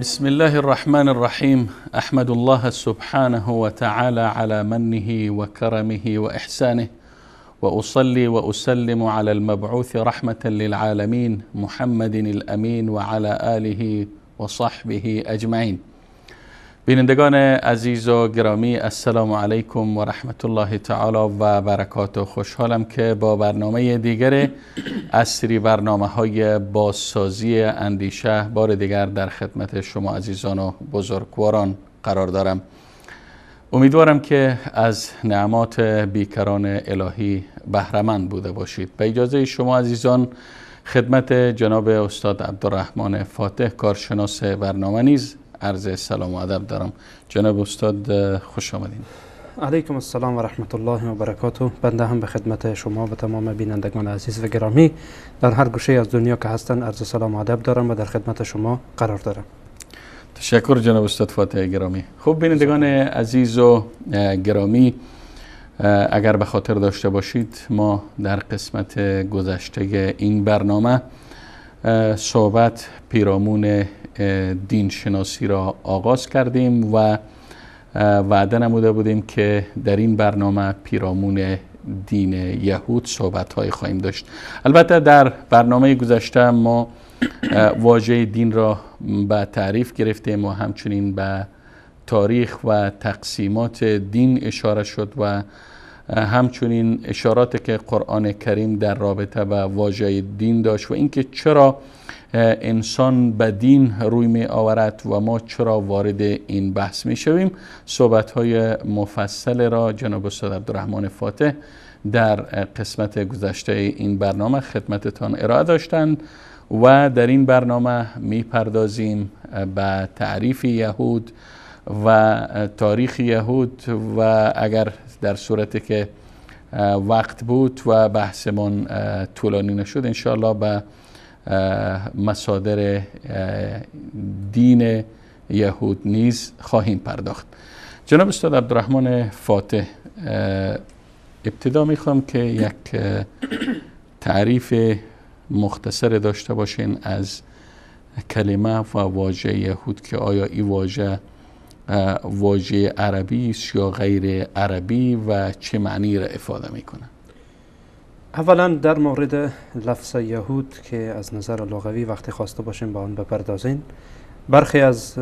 بسم الله الرحمن الرحيم. أحمد الله سبحانه وتعالى على منه وكرمه وإحسانه، وأصلي وأسلم على المبعوث رحمة للعالمين محمد الأمين وعلى آله وصحبه أجمعين. بینندگان عزیز و گرامی، السلام علیکم و رحمت الله تعالی و برکاته. خوشحالم که با برنامه دیگر از سری برنامه‌های بازسازی اندیشه بار دیگر در خدمت شما عزیزان و بزرگواران قرار دارم. امیدوارم که از نعمات بیکران الهی بهره‌مند بوده باشید. به اجازه شما عزیزان، خدمت جناب استاد عبدالرحمن فاتح، کارشناس برنامه نیز عرض سلام و ادب دارم. جناب استاد خوش آمدین. علیکم السلام و رحمت الله و برکاته. بنده هم به خدمت شما و تمام بینندگان عزیز و گرامی در هر گوشه از دنیا که هستن عرض سلام و ادب دارم و در خدمت شما قرار دارم. تشکر جناب استاد فاتح گرامی. خب بینندگان عزیز و گرامی، اگر به خاطر داشته باشید ما در قسمت گذشته این برنامه صحبت پیرامون دین شناسی را آغاز کردیم و وعده نموده بودیم که در این برنامه پیرامون دین یهود صحبت های خواهیم داشت. البته در برنامه گذشته ما واژه دین را به تعریف گرفتیم و همچنین به تاریخ و تقسیمات دین اشاره شد و همچنین اشاراتی که قرآن کریم در رابطه با واژه دین داشت و اینکه چرا انسان به دین روی می آورد و ما چرا وارد این بحث می شویم. صحبت های مفصل را جناب استاد عبدالرحمن فاتح در قسمت گذشته این برنامه خدمتتان ارائه داشتند و در این برنامه می پردازیم به تعریف یهود و تاریخ یهود و اگر در صورتی که وقت بود و بحثمان طولانی نشد انشاءالله به مصادر دین یهود نیز خواهیم پرداخت. جناب استاد عبدالرحمن فاتح، ابتدا میخوام که یک تعریف مختصر داشته باشین از کلمه و واژه یهود، که آیا این واژه عربی است یا غیر عربی و چه معنی را افاده میکنه؟ اولا در مورد لفظ یهود که از نظر لغوی وقتی خواسته باشیم با آن بپردازیم، برخی از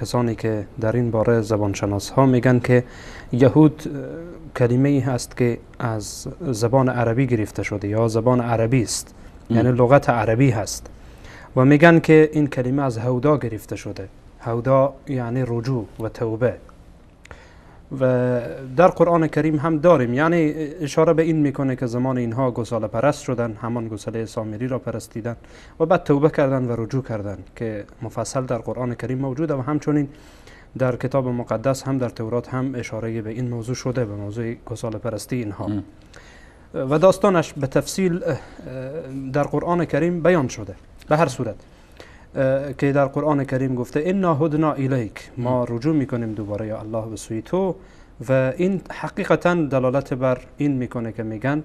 کسانی که در این باره زبانشناس ها میگن که یهود کلمه‌ای هست که از زبان عربی گرفته شده یا زبان عربی است، یعنی لغت عربی هست و میگن که این کلمه از هودا گرفته شده. هودا یعنی رجوع و توبه و در قرآن کریم هم داریم، یعنی اشاره به این میکنه که زمان اینها گوساله پرست شدن، همان گوساله سامری را پرستیدن و بعد توبه کردن و رجوع کردن که مفصل در قرآن کریم موجوده و همچنین در کتاب مقدس هم در تورات هم اشاره به این موضوع شده، به موضوع گوساله پرستی اینها و داستانش به تفصیل در قرآن کریم بیان شده. به هر صورت که در قرآن کریم گفته انا هدنا الیک، ما رجوع میکنیم دوباره یا الله به سوی تو، و این حقیقتا دلالت بر این میکنه که میگن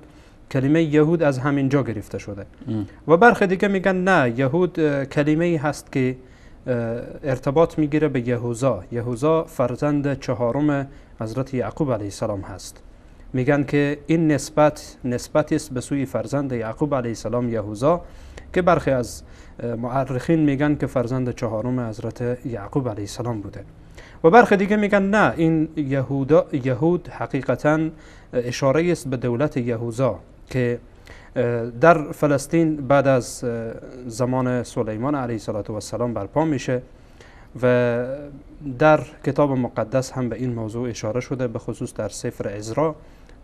کلمه یهود از همین جا گرفته شده و برخی دیگه میگن نه، یهود کلمه هست که ارتباط میگیره به یهوذا. یهوذا فرزند چهارم حضرت یعقوب علیه السلام هست میگن که این نسبتی است به سوی فرزند یعقوب علیه السلام یهوذا، که برخی از مورخین میگن که فرزند چهارم حضرت یعقوب علیه السلام بوده و برخی دیگه میگن نه، این یهود حقیقتا اشاره است به دولت یهوذا که در فلسطین بعد از زمان سلیمان علیه السلام برپا میشه و در کتاب مقدس هم به این موضوع اشاره شده، به خصوص در سفر عزرا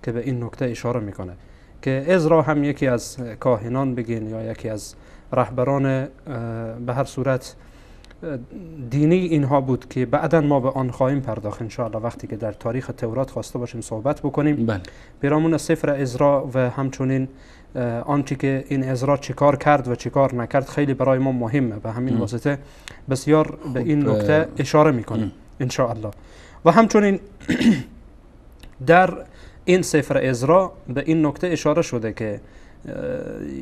که به این نکته اشاره میکنه که عزرا هم یکی از کاهنان بگین یا یکی از رهبران به هر صورت دینی اینها بود که بعدا ما به آن خواهیم پرداخت ان شاء الله وقتی که در تاریخ تورات خواسته باشیم صحبت بکنیم. بله. پیرامون سفر عزرا و همچنین آنچه که این عزرا چیکار کرد و چیکار نکرد خیلی برای ما مهمه، به همین واسطه بسیار به این نکته اشاره میکنیم ان شاء الله. و همچنین در این سفر عزرا به این نکته اشاره شده که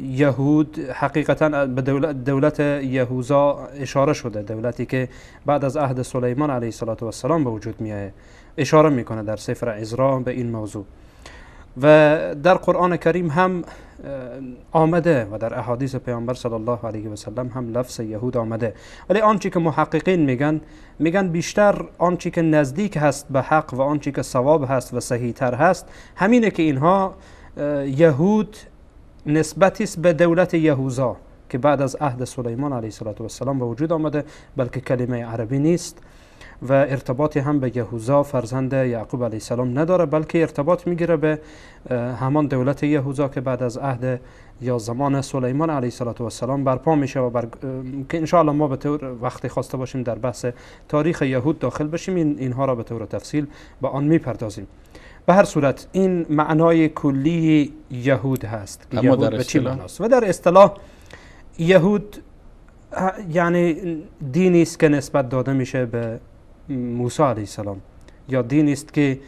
یهود حقیقتا به دولت یهوذا اشاره شده، دولتی که بعد از عهد سلیمان علیه السلام به وجود میاد، اشاره میکنه در سفر عزرا به این موضوع و در قرآن کریم هم آمده و در احادیث پیامبر صلی الله علیه و سلم هم لفظ یهود آمده. ولی آنچه که محققین میگن بیشتر آنچه که نزدیک هست به حق و آنچه که صواب هست و صحیح تر هست همینه که اینها یهود نسبتی است به دولت یهوذا که بعد از عهد سلیمان علیه السلام به وجود آمده، بلکه کلمه عربی نیست و ارتباطی هم به یهوذا فرزند یعقوب علیه السلام نداره، بلکه ارتباط میگیره به همان دولت یهوذا که بعد از عهد یا زمان سلیمان علیه السلام برپا میشه و که ان شاء الله ما به طور وقتی خواسته باشیم در بحث تاریخ یهود داخل بشیم اینها را به طور تفصیل به آن میپردازیم. به هر صورت این معنای کلی یهود هست که یهود به چی معناست و در اصطلاح یهود یعنی دینی است که نسبت داده میشه به موسی علیه السلام یا دینی است که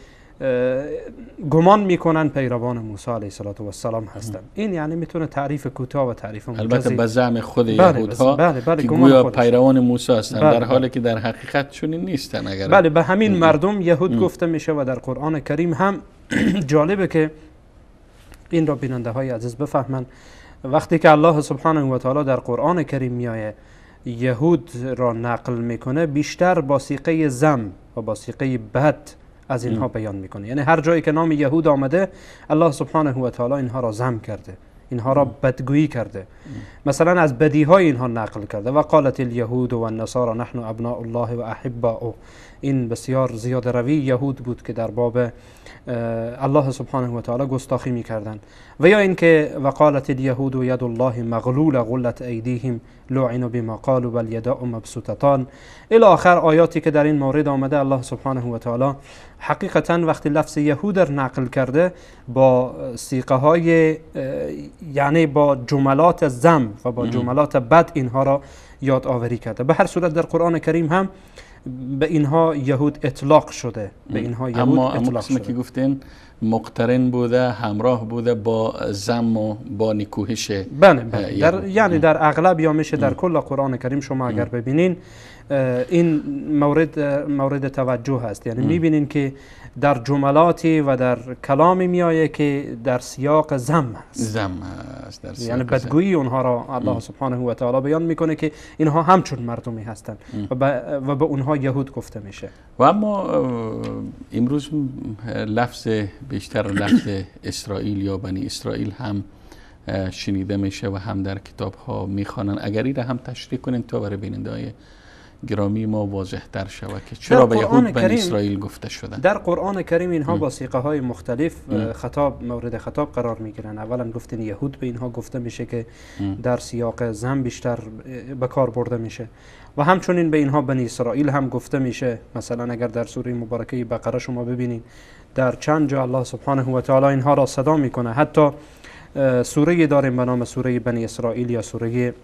گمان میکنن پیروان موسی علیه السلام هستند. این یعنی میتونه تعریف کوتاه و تعریف موجزی، البته به زعم خود یهودها که گویا پیروان موسی هستند در حالی که در حقیقت چنین نیستن. اگر بله به همین مردم یهود گفته میشه و در قرآن کریم هم جالبه که این را بیننده های عزیز بفهمن. وقتی که الله سبحانه و تعالی در قرآن کریم میایه یهود را نقل میکنه بیشتر با صیغه ذم و با صیغه بد از اینها بیان میکنه، یعنی هر جایی که نام یهود آمده الله سبحانه و تعالی اینها را ذم کرده، اینها را بدگویی کرده، مثلا از بدی های اینها نقل کرده و قالت الیهود و النصارى نحن ابناء الله و احباؤه. این بسیار زیاده روی یهود بود که در باب الله سبحانه و تعالی گستاخی میکردند. و یا اینکه وقالت الیهود ید الله مغلوله غلت ایدیهم لعنوا بما قالوا بل یداء مبسوطتان الی آخر آیاتی که در این مورد آمده. الله سبحانه و تعالی حقیقتا وقتی لفظ یهود را نقل کرده با صیغه های یعنی با جملات ذم و با جملات بد اینها را یاد آوری کرده. به هر صورت در قرآن کریم هم به اینها یهود اطلاق شده، به اینها یهود اطلاق شده. که گفتین مقترن بوده، همراه بوده با ذم و با نکوهش. بله یعنی در اغلب یا میشه در کل قرآن کریم شما اگر ببینین این مورد توجه هست، یعنی میبینین که در جملاتی و در کلامی میآیه که در سیاق ذم هست، یعنی بدگویی اونها را الله سبحانه و تعالی بیان میکنه که اینها همچون مردمی هستند و به اونها یهود گفته میشه. و اما امروز بیشتر لفظ اسرائیل یا بنی اسرائیل هم شنیده میشه و هم در کتاب ها میخوانن. اگر این هم تشریح کنین تا برای بیننده های گرامی ما واضح تر شود که چرا به یهود بنی اسرائیل گفته شده. در قرآن کریم اینها با صیغه های مختلف مورد خطاب قرار میگیرن. اولا گفتین یهود به اینها گفته میشه که در سیاق ذم بیشتر به کار برده میشه و همچنین به اینها بنی اسرائیل هم گفته میشه. مثلا اگر در سوره مبارکه بقره شما ببینید در چند جا الله سبحانه و تعالی اینها را صدا میکنه. حتی سوره داریم به نام سوره بنی اسرائیل یا سوره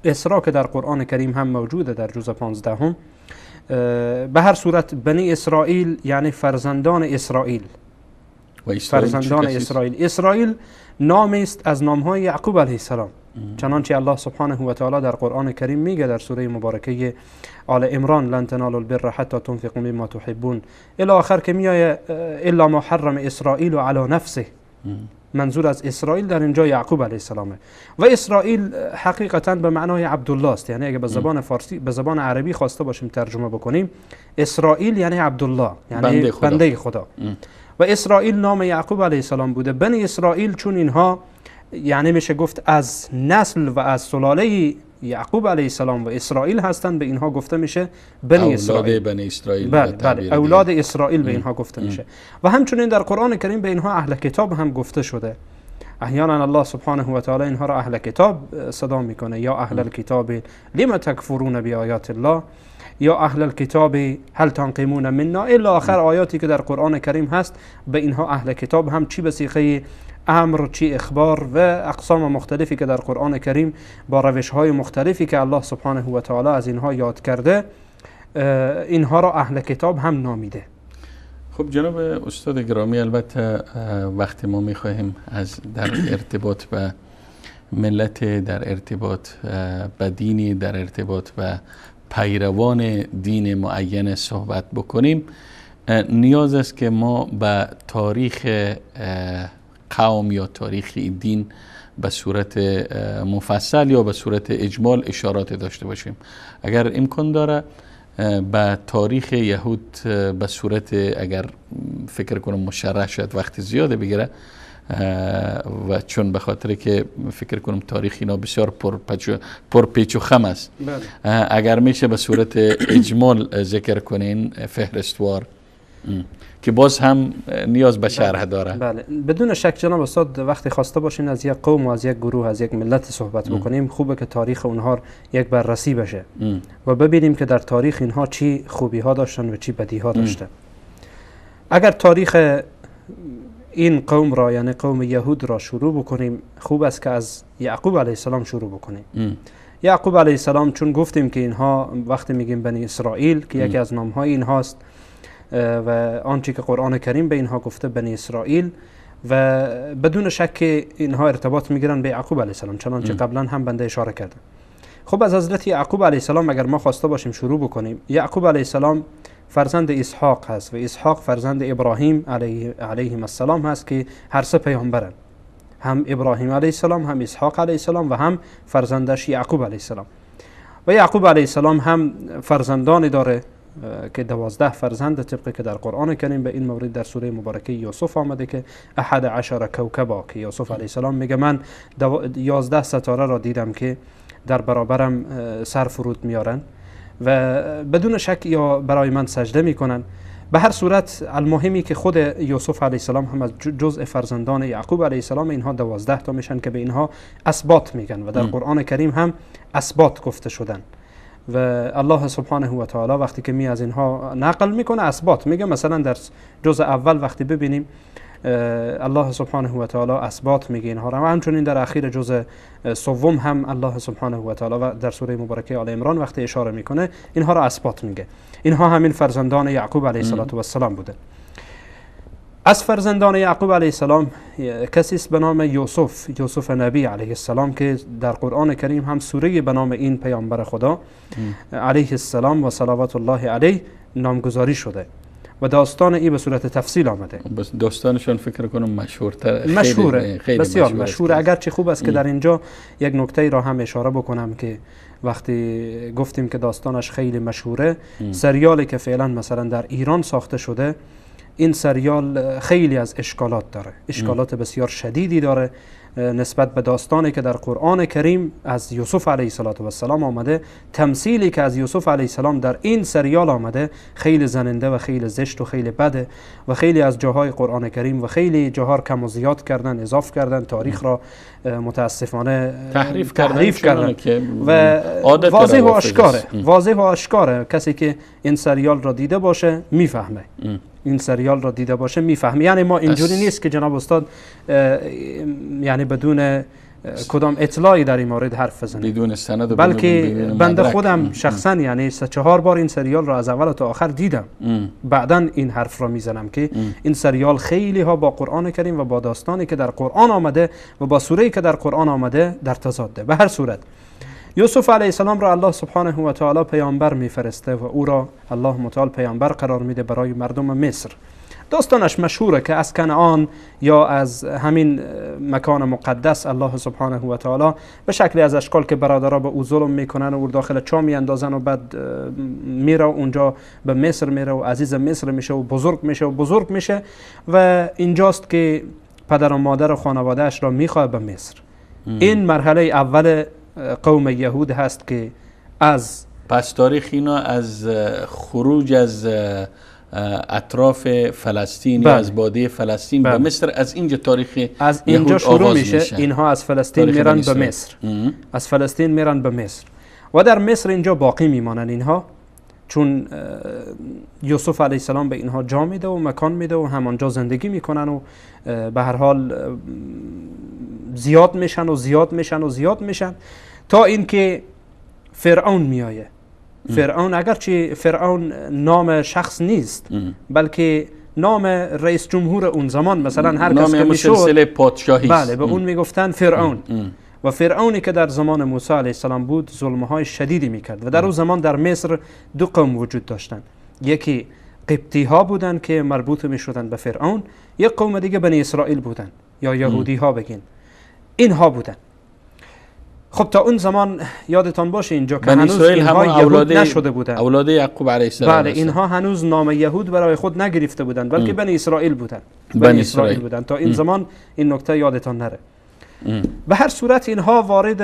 اسراء که در قرآن کریم هم موجوده در جزء 15 هم. به هر صورت بنی اسرائیل یعنی فرزندان اسرائیل و فرزندان اسرائیل. اسرائیل نامی است از نامهای یعقوب علیه السلام. چنانچه الله سبحانه و تعالی در قرآن کریم میگه در سوره مبارکه آل عمران لن تنالوا البر حتی تنفقوا مما تحبون الی آخر که میایه الا ما حرم اسرائیل علی نفسه. منظور از اسرائیل در اینجا یعقوب علیه السلامه و اسرائیل حقیقتا به معنای عبدالله است. یعنی اگه به زبان فارسی به زبان عربی خواسته باشیم ترجمه بکنیم اسرائیل یعنی عبدالله، یعنی بنده خدا. و اسرائیل نام یعقوب علیه السلام بوده. بنی اسرائیل چون اینها یعنی میشه گفت از نسل و از سلاله یعقوب علیه السلام و اسرائیل هستند، به اینها گفته میشه بنی اسرائیل. اولاد بنی اسرائیل. بله اولاد اسرائیل به اینها گفته میشه. و همچنین در قرآن کریم به اینها اهل کتاب هم گفته شده. احیانا الله سبحانه و تعالی اینها را اهل کتاب صدا میکنه، یا اهل الکتاب لما تکفرون بآیات الله، یا اهل الکتاب هل تنقمون منا، الی آخر آیاتی که در قرآن کریم هست. به اینها اهل کتاب هم چی به صیغه امر، چی اخبار و اقسام مختلفی که در قرآن کریم با روش‌های مختلفی که الله سبحانه و تعالی از اینها یاد کرده، اینها را اهل کتاب هم نامیده. خب جناب استاد گرامی، البته وقتی ما میخواهیم از در ارتباط به ملت، در ارتباط به دینی، در ارتباط به پیروان دین معین صحبت بکنیم، نیاز است که ما به تاریخ قوم یا تاریخ دین به صورت مفصل یا به صورت اجمال اشارات داشته باشیم. اگر امکان داره به تاریخ یهود به صورت، اگر فکر کنم مشرح شد وقت زیاده بگیره و چون به خاطر که فکر کنم تاریخ اینا بسیار پرپیچ و خم است، اگر میشه به صورت اجمال ذکر کنین فهرستوار که باز هم نیاز به شرح داره. بله بدون شک جناب استاد، وقتی خواسته باشین از یک قوم و از یک گروه، از یک ملت صحبت بکنیم، خوبه که تاریخ اونها یک بررسی بشه و ببینیم که در تاریخ اینها چی خوبی ها داشتن و چی بدی ها داشتن. اگر تاریخ این قوم را، یعنی قوم یهود را شروع بکنیم، خوب است که از یعقوب علیه السلام شروع بکنیم. یعقوب علیه السلام چون گفتیم که اینها وقتی میگیم بنی اسرائیل که یکی از نامهای اینهاست و آنچه که قرآن کریم به اینها گفته بنی اسرائیل، و بدون شک اینها ارتباط میگیرن به یعقوب علیه السلام، چنانچه قبلا هم بنده اشاره کردم. خب از حضرت یعقوب علیه السلام اگر ما خواسته باشیم شروع بکنیم، یعقوب علیه السلام فرزند اسحاق هست و اسحاق فرزند ابراهیم علیه السلام هست که هر سه پیامبرن، هم ابراهیم علیه السلام، هم اسحاق علیه السلام و هم فرزندش یعقوب علیه السلام. و یعقوب علیه السلام هم فرزندانی داره که 12 فرزند، طبقی که در قرآن کریم به این مورد در سوره مبارکه یوسف آمده که 11 کوکبا، که یوسف علیه السلام میگه من 11 ستاره را دیدم که در برابرم سر فرود میارن و بدون شک یا برای من سجده میکنن. به هر صورت المهمی که خود یوسف علیه السلام هم از جزء فرزندان یعقوب علیه السلام، اینها 12 تا میشن که به اینها اسباط میگن و در قرآن کریم هم اسباط گفته شدن. و الله سبحانه و تعالی وقتی که می از اینها نقل میکنه اسباط میگه، مثلا در جزء اول وقتی ببینیم الله سبحانه و تعالی اسباط میگه اینها را، و همچنین در اخیر جزء سوم هم الله سبحانه و تعالی و در سوره مبارکه آل عمران وقتی اشاره میکنه اینها را اسباط میگه. اینها همین فرزندان یعقوب علیه السلام بوده. از فرزندان یعقوب علیه السلام کسی است به نام یوسف نبی علیه السلام که در قرآن کریم هم سوره به نام این پیامبر خدا علیه السلام و صلوات الله علیه نامگذاری شده و داستان این به صورت تفصیل آمده. بس داستانشون فکر کنم مشهوره، بسیار مشهوره. اگرچه خوب است که در اینجا یک نکته را هم اشاره بکنم که وقتی گفتیم که داستانش خیلی مشهوره، سریالی که فعلا مثلا در ایران ساخته شده، این سریال خیلی از اشکالات داره، اشکالات بسیار شدیدی داره نسبت به داستانی که در قرآن کریم از یوسف علیه السلام آمده. تمثیلی که از یوسف علیه السلام در این سریال آمده خیلی زننده و خیلی زشت و خیلی بده و خیلی از جاهای قرآن کریم و خیلی جاها کم و زیاد کردن، اضاف کردن، تاریخ را متاسفانه تحریف کردن و واضح و آشکاره. کسی که این سریال را دیده باشه میفهمه، یعنی ما اینجوری نیست که جناب استاد یعنی بدون کدام اطلاعی در این مورد حرف بزنیم، بدون سند و بلکه بنده خودم شخصا یعنی 3-4 بار این سریال را از اول تا آخر دیدم. بعدن این حرف را میزنم که این سریال خیلی ها با قرآن کریم و با داستانی که در قرآن آمده و با سوره‌ای که در قرآن آمده در تضاده. به هر صورت یوسف علیه السلام را الله سبحانه و تعالی پیامبر میفرسته و او را الله متعال پیامبر قرار میده برای مردم مصر. داستانش مشهوره که از کنعان یا از همین مکان مقدس الله سبحانه و تعالی به شکلی از اشکال که برادرها به او ظلم میکنن و داخل چاه میاندازن و بعد میره اونجا به مصر میره و عزیز مصر میشه و بزرگ میشه و اینجاست که پدر و مادر و خانواده اش را میخواد به مصر. این مرحله اول قوم یهود هست که از پس تاریخ اینا از خروج از اطراف فلسطین یا از بادی فلسطین به مصر، از اینجا تاریخ از اینجا شروع میشه. اینها از فلسطین میرن به مصر، از فلسطین میرن به مصر و در مصر اینجا باقی میمانن اینها، چون یوسف علیه السلام به اینها جا میده و مکان میده و همانجا زندگی میکنن و به هر حال زیاد میشن تا اینکه فرعون میایه. فرعون اگرچه فرعون نام شخص نیست بلکه نام رئیس جمهور اون زمان، مثلا هر کس که میشد سلسله پادشاهی است. بله، به اون میگفتن فرعون. و فرعونی که در زمان موسی علیه السلام بود ظلم‌های شدیدی میکرد و در اون زمان در مصر 2 قوم وجود داشتن. یکی قبطی ها بودن که مربوط میشدن به فرعون، یک قوم دیگه بنی اسرائیل بودن یا یهودی ها بگین، اینها بودن. خب تا اون زمان یادتان باشه اینجا که هنوز اینها یهود نشده بودن، اولاد یعقوب علیه السلام. بله، اینها هنوز نام یهود برای خود نگرفته بودن بلکه بنی اسرائیل بودن. تا این زمان این نکته یادتان نره. به هر صورت اینها وارد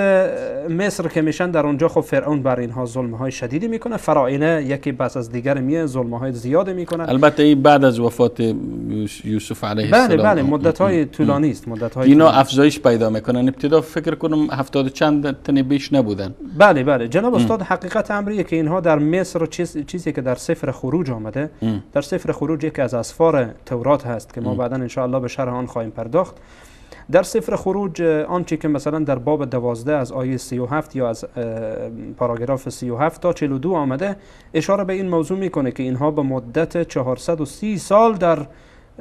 مصر که میشن، در اونجا خب فرعون بر اینها ظلم‌های شدیدی میکنه، فراعنه یکی پس از دیگر میه ظلم‌های زیادی میکنن. البته این بعد از وفات یوسف علیه السلام. بله، مدت‌های طولانی است، اینا افزایش پیدا میکنن. ابتدا فکر کنم 70 چند تن بیش نبودن. بله جناب استاد، حقیقت امریه که اینها در مصر چیزی که در سفر خروج آمده، در سفر خروج یکی از اسفار تورات هست که ما بعداً ان شاء الله به شرح آن خواهیم پرداخت. در سفر خروج آنچه که مثلا در باب 12 از آیه 37 یا از پاراگراف 37 تا 42 آمده اشاره به این موضوع میکنه که اینها به مدت 430 سال در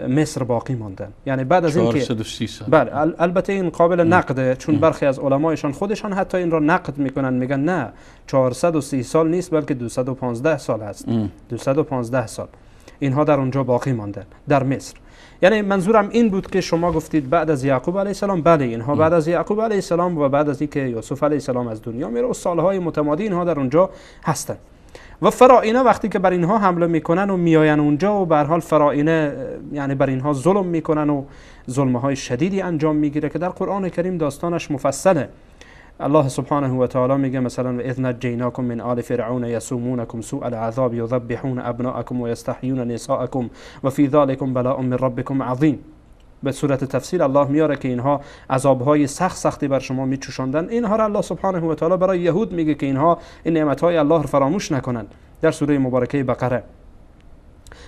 مصر باقی ماندن. یعنی بعد از اینکه 430 سال. بله، البته این قابل نقده، چون برخی از علمایشان خودشان حتی این را نقد میکنن، میگن نه 430 سال نیست بلکه 215 سال هست. 215 سال اینها در اونجا باقی ماندن در مصر. یعنی منظورم این بود که شما گفتید بعد از یعقوب علیه السلام، بله اینها بعد از یعقوب علیه السلام و بعد از اینکه یوسف علیه السلام از دنیا میره و سالهای متمادی اینها در اونجا هستن. و فراعنه وقتی که بر اینها حمله میکنن و میاین اونجا و به هر حال فراعنه یعنی بر اینها ظلم میکنن و ظلمهای شدیدی انجام میگیره که در قرآن کریم داستانش مفصله. الله سبحانه و تعالی میگه مثلا اذ نجیناکم من آل فرعون یسومونکم سوء العذاب یذبحون ابناءکم و یستحیون نساءکم و فی ذلکم بلاء من ربکم عظیم. به صورت تفسیر الله میاره که اینها عذابهای سختی بر شما میچوشاندن. اینها را الله سبحانه و تعالی برای یهود میگه که اینها این نعمتهای الله را فراموش نکنند. در سوره مبارکه بقره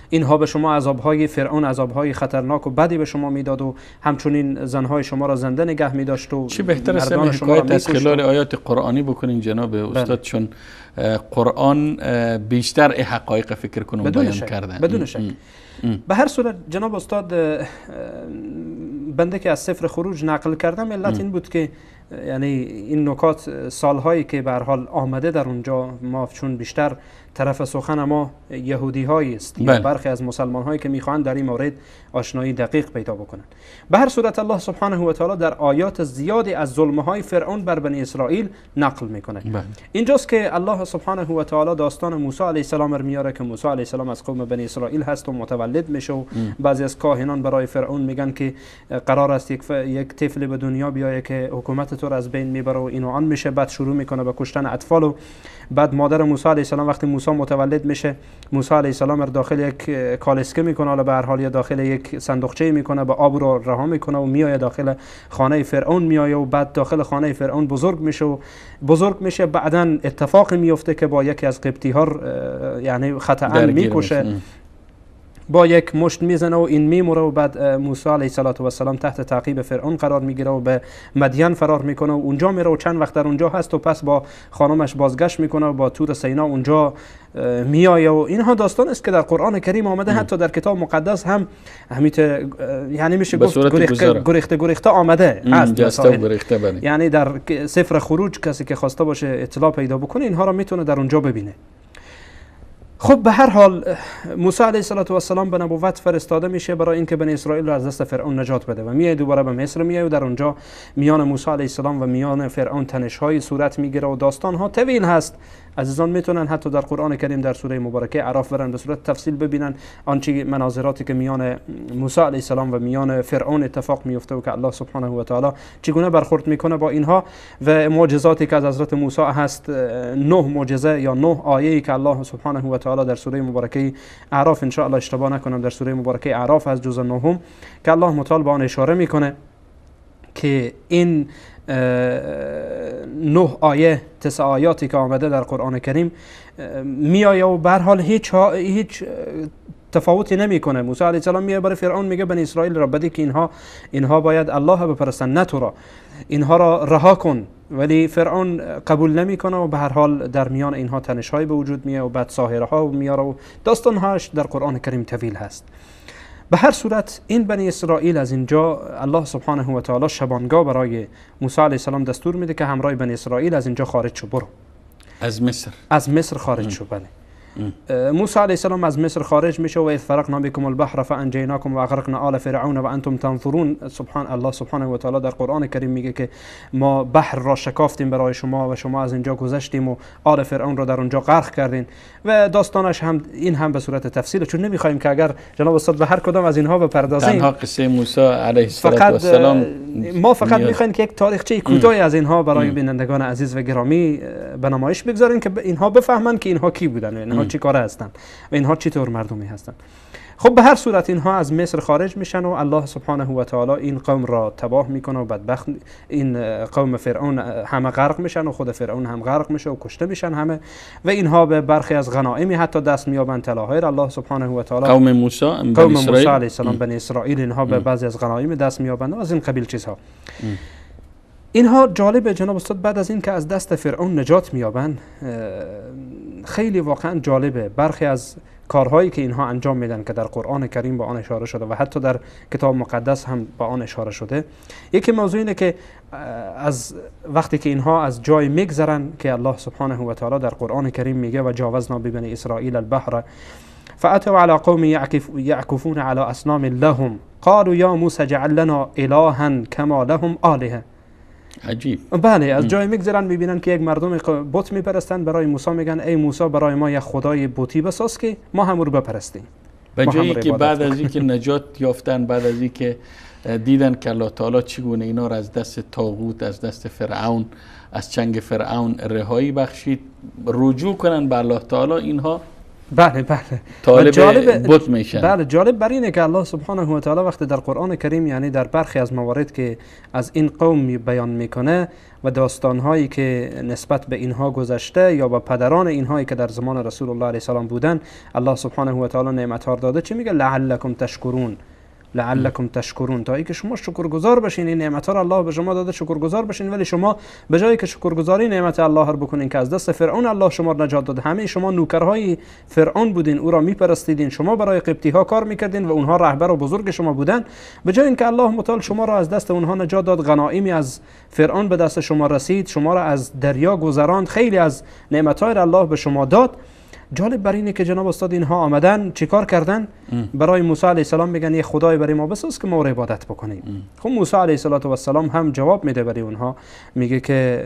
اینها به شما عذابهای فرعون، عذابهای خطرناک و بدی به شما میداد و همچنین زنهای شما را زنده نگه میداشت و چی بهتر است حکایت از خلال آیات قرآنی بکنین جناب استاد، چون قرآن بیشتر حقایق فکر کنم بیان کردن. بدون شک. به هر صورت جناب استاد، بنده که از سفر خروج نقل کردم علت این بود که یعنی این نکات سالهایی که به هر حال آمده در اونجا، ما چون بیشتر طرف سخن ما یهودی هایی است یا برخی از مسلمان هایی که میخواهند در این مورد آشنایی دقیق پیدا بکنند. به هر صورت الله سبحانه و تعالی در آیات زیادی از ظلم های فرعون بر بنی اسرائیل نقل میکنه. اینجاست که الله سبحانه و تعالی داستان موسی علیه السلام رو میاره که موسی علیه السلام از قوم بنی اسرائیل هست و متولد میشه و بعضی از کاهنان برای فرعون میگن که قرار است یک طفل به دنیا بیایه که حکومت تو رو از بین میبره و اینو آن میشه. بعد شروع میکنه به کشتن اطفال و بعد مادر موسی علیه السلام وقتی موسی متولد میشه، موسی علیه السلام رو داخل یک کالسکه میکنه، حالا به هر حال یا داخل یک صندوقچه میکنه، به آب رو رها میکنه و میایه داخل خانه فرعون میایه و بعد داخل خانه فرعون بزرگ میشه. بعدن اتفاق میفته که با یکی از قبطی ها یعنی خطأ میکشه با یک مشت میزنه و این میموره و بعد موسی علیه السلام تحت تعقیب فرعون قرار میگیره و به مدین فرار میکنه و اونجا میره و چند وقت در اونجا هست و پس با خانمش بازگشت میکنه و با طور سینا اونجا میایه و اینها داستان است که در قرآن کریم آمده. حتی در کتاب مقدس هم یعنی میشه گفت گریخته آمده هست. یعنی در سفر خروج کسی که خواسته باشه اطلاع پیدا بکنه اینها را میتونه در اونجا ببینه. خب به هر حال موسی علیه السلام به نبوت فرستاده میشه برای اینکه بنی اسرائیل را از دست فرعون نجات بده و میاد دوباره به مصر میاد و در اونجا میان موسی علیه السلام و میان فرعون تنش‌های صورت میگیره و داستان‌ها طویل هست. عزیزان میتونن حتی در قرآن کریم در سوره مبارکه اعراف برن به صورت تفصیل ببینن آنچه مناظراتی که میان موسی علیه السلام و میان فرعون اتفاق میفته و که الله سبحانه و تعالی چگونه برخورد میکنه با اینها و معجزاتی که از حضرت موسی هست. 9 معجزه یا 9 آیه‌ای که الله سبحانه و تعالی در سوره مبارکه اعراف ان شاء الله اشتباه نکنم در سوره مبارکه اعراف از جزء 9 که الله متعال به آن اشاره میکنه که این 9 آیه 9 آیاتی که آمده در قرآن کریم میآیه و به هر حال هیچ تفاوتی نمیکنه. موسی علیه السلام میاد برای فرعون میگه بنی اسرائیل را بدی که اینها باید الله بپرستن نه تو را، اینها را رها کن، ولی فرعون قبول نمیکنه و به هر حال در میان اینها تنش‌های به وجود میاد و بعد ساحره ها میاره و داستان‌هاش در قرآن کریم طویل هست. به هر صورت این بنی اسرائیل از اینجا الله سبحانه و تعالی شبانگاه برای موسی علیه السلام دستور میده که همراه بنی اسرائیل از اینجا خارج شو، برو از مصر خارج شو. بله موسی علیه السلام از مصر خارج میشه و اذ فرقنا بكم البحر فانجیناکم و اغرقنا آل فرعون و انتم تنظرون. سبحان الله سبحانه و تعالی در قرآن کریم میگه که ما بحر را شکافتیم برای شما و شما از اینجا گذشتیم و آل فرعون را در اونجا غرق کردین و داستانش هم به صورت تفصیل، چون نمیخوایم که اگر جناب استاد به هر کدام از اینها بپردازیم تنها قصه موسی علیه السلام ما فقط میخوایم که یک تاریخچه کوتاهی از اینها برای بینندگان عزیز و گرامی به نمایش بگذاریم که اینها بفهمن که اینها کی بودن و اینها چی کاره هستن و اینها چی طور مردمی هستن. خب به هر صورت اینها از مصر خارج میشن و الله سبحانه و تعالی این قوم را تباه میکنه و بدبخت این قوم فرعون همه غرق میشن و خود فرعون هم غرق میشه و کشته میشن همه و اینها به برخی از غنایمی حتی دست میابند طلاهای الله سبحانه و تعالی. قوم موسی علیه السلام بنی اسرائیل اینها به بعضی از غنایم دست میابند و از این قبیل چیزها. اینها جالب جناب استاد بعد از این که از دست فرعون نجات میابند خیلی واقعا جالبه برخی از کارهایی که اینها انجام میدن که در قرآن کریم با آن اشاره شده و حتی در کتاب مقدس هم با آن اشاره شده. یکی موضوع اینه که از وقتی که اینها از جای میگذرن که الله سبحانه و تعالی در قرآن کریم میگه و جاوزنا ببنی اسرائیل البحر فأتوا على قوم يعكفون على أصنام لهم قالوا یا موسی اجعل لنا إلها كما لهم آلهة. عجیب. بله از جای میگذرن میبینن که یک مردم بت میپرستن، برای موسی میگن ای موسی برای ما یک خدای بتی بساز که ما هم رو بپرستیم. به جایی که بعد از اینکه نجات یافتن، بعد از اینکه دیدن که الله تعالی چگونه اینا را از دست طاغوت، از دست فرعون، از چنگ فرعون رهایی بخشید، رجوع کنن به الله تعالی، اینها بله طالب بت میشن. بله جالب بر اینه که الله سبحانه و تعالی وقتی در قرآن کریم یعنی در برخی از موارد که از این قوم بیان میکنه و داستانهایی که نسبت به اینها گذشته یا به پدران اینهایی که در زمان رسول الله علیه السلام بودن الله سبحانه و تعالی نعمت‌ها داده، چی میگه؟ لعلکم تشکرون، تا اینکه شما شکرگزار بشین. این نعمت‌ها را الله به شما داده، شکرگزار بشین. ولی شما به جایی که شکرگزاری نعمت الله را بکنین که از دست فرعون الله شما را نجات داده، همه شما نوکرهای فرعون بودین، او را میپرستیدین، شما برای قبطی‌ها کار میکردین و اونها رهبر و بزرگ شما بودن. به جای اینکه الله متعال شما را از دست اونها نجات داد، غنایمی از فرعون به دست شما رسید، شما را از دریا گذراند، خیلی از نعمت‌های الله به شما داد. جالب بر اینه که جناب استاد اینها آمدن چیکار کردن؟ برای موسی علیه السلام میگن یه خدای برای ما بساز که ما رو عبادت بکنیم. خب موسی علیه السلام هم جواب میده برای اونها، میگه که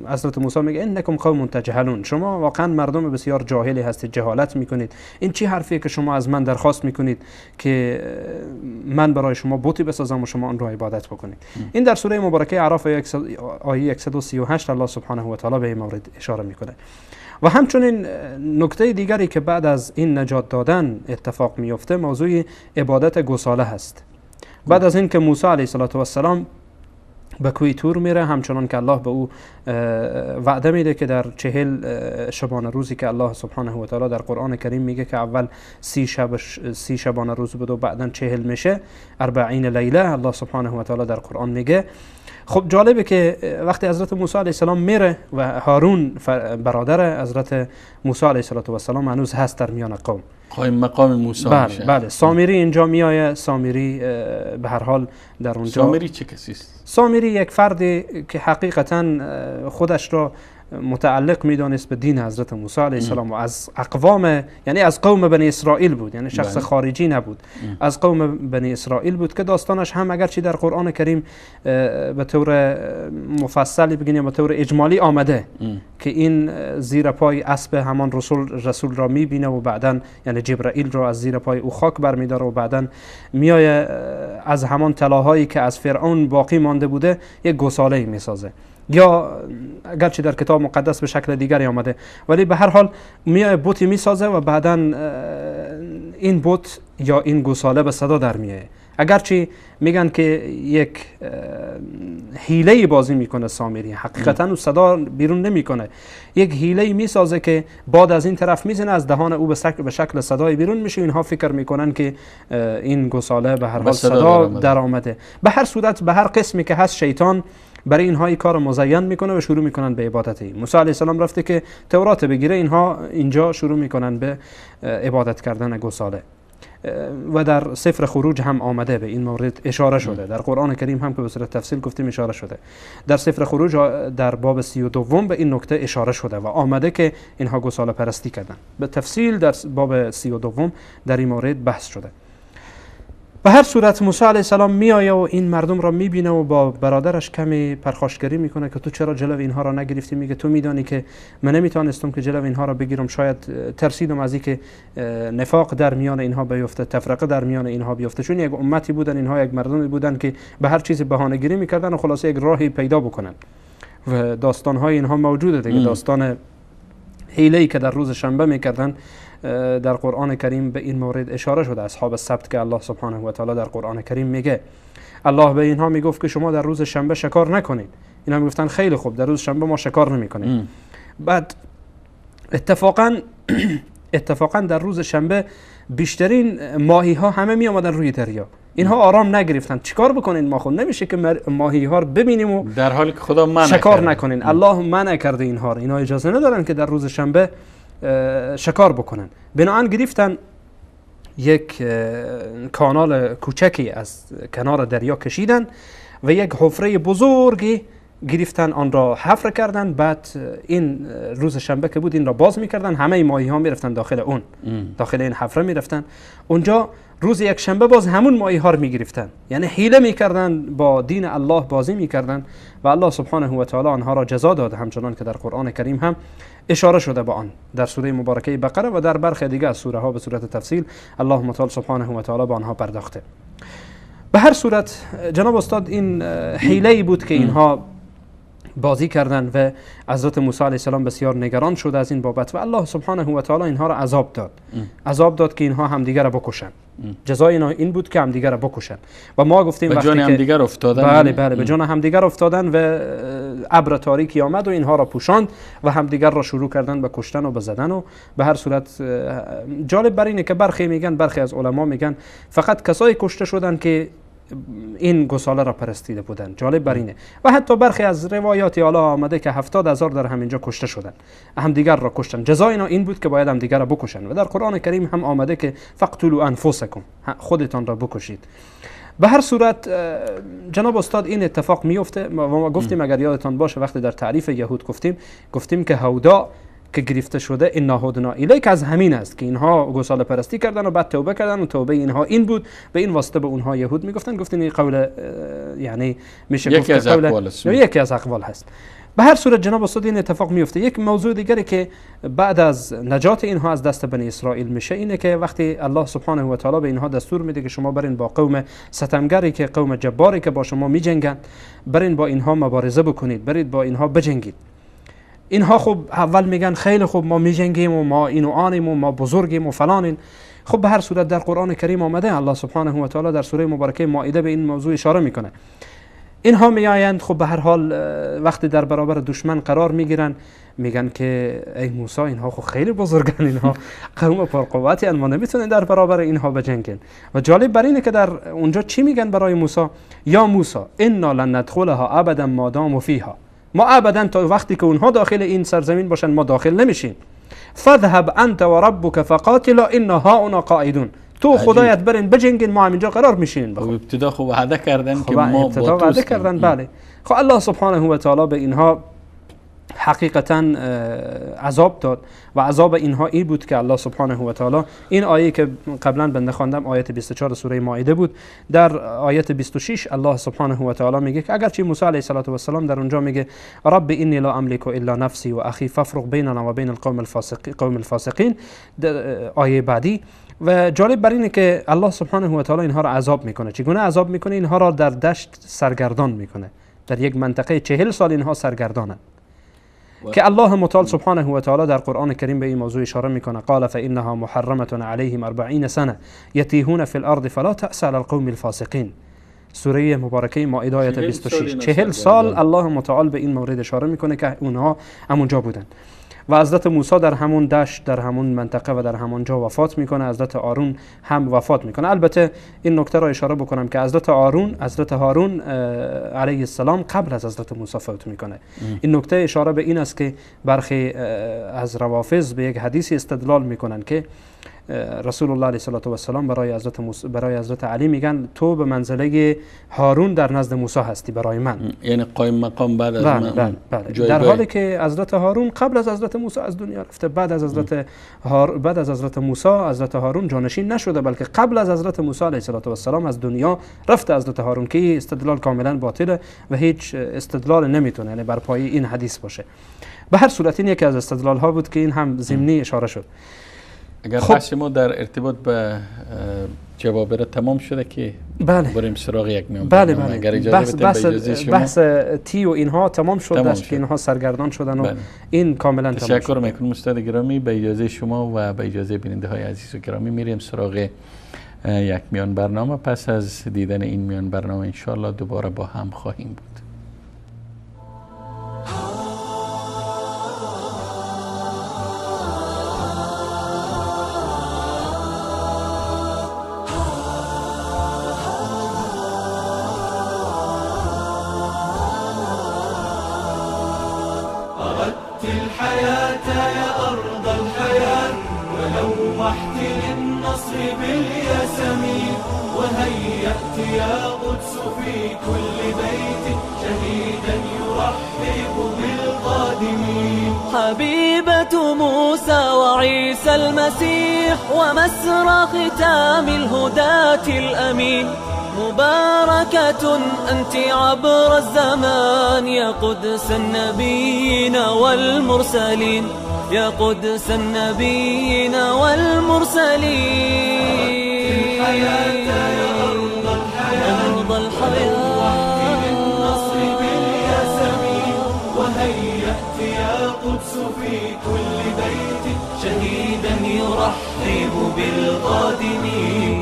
حضرت موسی میگه انکم قوم تجهلون، شما واقعا مردم بسیار جاهلی هستید، جهالت میکنید. این چی حرفیه که شما از من درخواست میکنید که من برای شما بتی بسازم و شما آن رو عبادت بکنید؟ این در سوره مبارکه اعراف آیه 138 الله سبحانه و تعالی به این مورد اشاره میکنه. و همچنین نکته دیگری که بعد از این نجات دادن اتفاق میفته موضوع عبادت گوساله هست. بعد از این که موسی علیه السلام به کوی تور میره، همچنان که الله به او وعده میده که در 40 شبانه روزی که الله سبحانه و تعالی در قرآن کریم میگه که اول 30 شبانه روز بود و بعدا 40 میشه، 40 لیله الله سبحانه و تعالی در قرآن میگه. خب جالبه که وقتی حضرت موسی علیه السلام میره و هارون برادر حضرت موسی علیه السلام هنوز هست در میان قوم، قایم مقام موسی میشه. بله سامری اینجا میآیه. سامری به هر حال در اونجا. سامری چه کسی است؟ سامری یک فردی که حقیقتا خودش را متعلق میدانست به دین حضرت موسی علیه السلام و از اقوام، یعنی از قوم بنی اسرائیل بود، یعنی شخص خارجی نبود، از قوم بنی اسرائیل بود که داستانش هم اگرچه در قرآن کریم به طور مفصلی بگیم به طور اجمالی آمده که این زیر پای اسب همان رسول را میبینه و بعداً یعنی جبرائیل را از زیر پای او خاک برمیداره و بعداً میایه از همان طلاهایی که از فرعون باقی مانده بوده یک گوساله میسازه، یا اگرچه در کتاب مقدس به شکل دیگری آمده، ولی به هر حال میای بوتی میسازه و بعدا این بوت یا این گوساله به صدا در میایه. اگرچه میگن که یک حیله بازی میکنه سامری، حقیقتا او صدا بیرون نمیکنه، یک حیله میسازه که باد از این طرف میزنه از دهان او به شکل صدای بیرون میشه. اینها فکر میکنن که این گوساله به هر حال صدا در آمده. به هر صورت به هر قسمی که هست شیطان برای اینها این کار مزین میکنه و شروع میکنن به عبادت این. موسی علیه السلام رفته که تورات بگیره، اینها اینجا شروع میکنن به عبادت کردن گوساله و در سفر خروج هم آمده به این مورد اشاره شده، در قرآن کریم هم که به صورت تفصیل گفتیم اشاره شده، در سفر خروج در باب 32 به این نکته اشاره شده و آمده که اینها گوساله پرستی کردن. به تفصیل در باب 32 در این مورد بحث شده. به هر صورت موسی علیه السلام میآیه و این مردم را میبینه و با برادرش کمی پرخاشگری میکنه که تو چرا جلو اینها را نگرفتی؟ میگه تو میدانی که من نمیتونستم که جلو اینها را بگیرم، شاید ترسیدم از اینکه نفاق در میان اینها بیفته، تفرقه در میان اینها بیفته، چون یک امتی بودن، اینها یک مردمی بودن که به هر چیزی بهانه‌گیری میکردن و خلاصه یک راهی پیدا بکنن و داستان‌های اینها موجوده دیگه. داستان حیله‌ای که در روز شنبه میکردن در قرآن کریم به این مورد اشاره شده، اصحاب السبت که الله سبحانه و تعالی در قرآن کریم میگه. الله به اینها میگفت که شما در روز شنبه شکار نکنید. اینا میگفتن خیلی خوب، در روز شنبه ما شکار نمیکنیم. بعد اتفاقا در روز شنبه بیشترین ماهی ها همه می آمدن روی دریا. اینها آرام نگرفتن. چیکار بکنین؟ ما خود نمیشه که ماهی ها رو ببینیم و در حالی که خدا منع شکار نکنین. الله منع کرده اینها. اینا اجازه ندارن که در روز شنبه شکار بکنن. بنابراین گرفتن یک کانال کوچکی از کنار دریا کشیدن و یک حفره بزرگی گرفتن، آن را حفر کردن. بعد این روز شنبه که بود این را باز میکردن، همه ماهی ها میرفتن داخل اون، داخل این حفره میرفتن. اونجا روز یک شنبه باز همون ماهی ها رو میگرفتن، یعنی حیله میکردن، با دین الله بازی میکردن و الله سبحانه و تعالی آنها را جزا داد، همچنان که در قرآن کریم هم اشاره شده به آن در سوره مبارکه بقره و در برخی دیگه از سوره ها به صورت تفصیل الله متعال سبحانه و تعالی به آنها پرداخته. به هر صورت جناب استاد این حیله‌ای بود که اینها بازی کردند و حضرت موسی علیه السلام بسیار نگران شد از این بابت و الله سبحانه و تعالی اینها را عذاب داد که اینها همدیگر را بکشن. جزای اینا این بود که همدیگر را بکشن و ما گفتیم به جان همدیگر افتادن. بله به جان همدیگر افتادن و ابر تاریکی آمد و اینها را پوشاند و همدیگر را شروع کردن به کشتن و به زدن. و به هر صورت جالب بر اینه که برخی از علما میگن فقط کسایی کشته شدن که این گوساله را پرستیده بودند. جالب بر اینه. و حتی برخی از روایات اعلی آمده که 70,000 در همینجا کشته شدند، همدیگر را کشتن. جزای اینا این بود که باید همدیگر را بکشن و در قرآن کریم هم آمده که فقتلوا انفسکم، خودتان را بکشید. به هر صورت جناب استاد این اتفاق میفته و ما گفتیم اگر یادتان باشه وقتی در تعریف یهود گفتیم که هودا که گرفته شده این ناهدنا الیک از همین است که اینها گوساله پرستی کردن و بعد توبه کردن و توبه اینها این بود. به این واسطه به اونها یهود میگفتن. گفتین این قول یعنی میشه یکی از اقوال است. یکی از اقوال هست. به هر صورت جناب استاد این اتفاق میفته. یک موضوع دیگری که بعد از نجات اینها از دست بنی اسرائیل میشه اینه که وقتی الله سبحانه و تعالی به اینها دستور میده که شما برین با قوم ستمگری که قوم جباری که با شما میجنگن برین با اینها مبارزه بکنید، برید با اینها بجنگید. اینها خب اول میگن خیلی خوب ما میجنگیم و ما اینو آنیم و ما بزرگیم و فلانیم. خب به هر صورت در قرآن کریم آمده الله سبحانه و تعالی در سوره مبارکه مائده به این موضوع اشاره میکنه اینها میآیند خب به هر حال وقتی در برابر دشمن قرار میگیرن میگن که ای موسی اینها خب خیلی بزرگن، اینها قوم پرقوتی ان، ما نمیتونیم در برابر اینها بجنگیم. و جالب بر اینه که در اونجا چی میگن برای موسی؟ یا موسی انا لن ندخلها ابدا ما داموا فیها، ما ابدا تا وقتی که اونها داخل این سرزمین باشن ما داخل نمیشیم. فذهب انت و ربک فقاتلا انا هاهنا قاعدون، تو خدایت برین بجنگین ما همینجا قرار میشینیم. خب ابتدا خب وعده کردن که ما ابتدا وعده کردن، بله. خب الله سبحانه و تعالی به اینها حقیقتا عذاب داد و عذاب اینها این بود که الله سبحانه و تعالی این آیه که قبلا بنده خواندم آیت 24 سوره مائده بود، در آیت 26 الله سبحانه و تعالی میگه که اگرچه موسی علیه السلام در اونجا میگه رب انی لا املک الا نفسی و اخی فافرق بیننا و بین القوم الفاسقین، آیه بعدی. و جالب بر اینه که الله سبحانه و تعالی اینها را عذاب میکنه. چگونه عذاب میکنه؟ اینها را در دشت سرگردان میکنه، در یک منطقه 40 سال اینها سرگردانند که الله متعال سبحانه و تعالی در قرآن کریم به این موضوع اشاره میکنه. قال فانها محرمه علیهم 40 سنه یتیهون فی الارض فلا تأس علی القوم الفاسقین، سوره مبارکه مائده آیه 26. 40 سال الله متعال به این مورد اشاره میکنه که اونها همونجا بودن. و حضرت موسی در همون دشت، در همون منطقه و در همون جا وفات میکنه. حضرت هارون هم وفات میکنه. البته این نکته را اشاره بکنم که حضرت هارون علیه السلام قبل از حضرت موسی فوت میکنه. این نکته اشاره به این است که برخی از روافض به یک حدیثی استدلال میکنن که رسول الله علیه السلام برای حضرت علی میگن تو به منزله هارون در نزد موسی هستی برای من، یعنی قایم مقام بعد از من. بله. در حالی که حضرت هارون قبل از حضرت موسی از دنیا رفته، بعد از حضرت موسی حضرت هارون جانشین نشده، بلکه قبل از حضرت موسی علیه السلام از دنیا رفته حضرت هارون، که استدلال کاملا باطله و هیچ استدلال نمیتونه یعنی بر پایه این حدیث باشه. به هر صورت این یکی از استدلال ها بود که این هم ضمنی اشاره شد. اگر بحث ما در ارتباط به جوابره تمام شده که بریم سراغ یک میان. بله. اگر اجازه بدید شما بحث تی و اینها تمام شد که اینها سرگردان شدن و این کاملا تمام شد. تشکر میکنم استاد گرامی. به اجازه شما و به اجازه بیننده های عزیز و گرامی میریم سراغ یک میان برنامه. پس از دیدن این میان برنامه انشاءالله دوباره با هم خواهیم بود. حبيبة موسى وعيسى المسيح ومسرى ختام الهداة الأمين، مباركة أنت عبر الزمان يا قدس النبيين والمرسلين، يا قدس النبيين والمرسلين. الحياة يا أرض الحياة، أرض الحياة القدس في كل بيت شهيدا يرحب بالقادمين.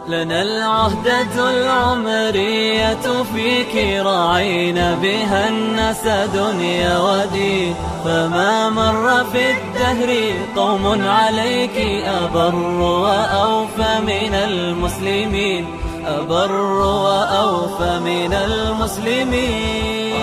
لنا العهدة العمرية فيك رعينا بها الناس دنيا ودين، فما مر في الدهر قوم عليك أبر وأوفى من المسلمين، أبر وأوفى من المسلمين.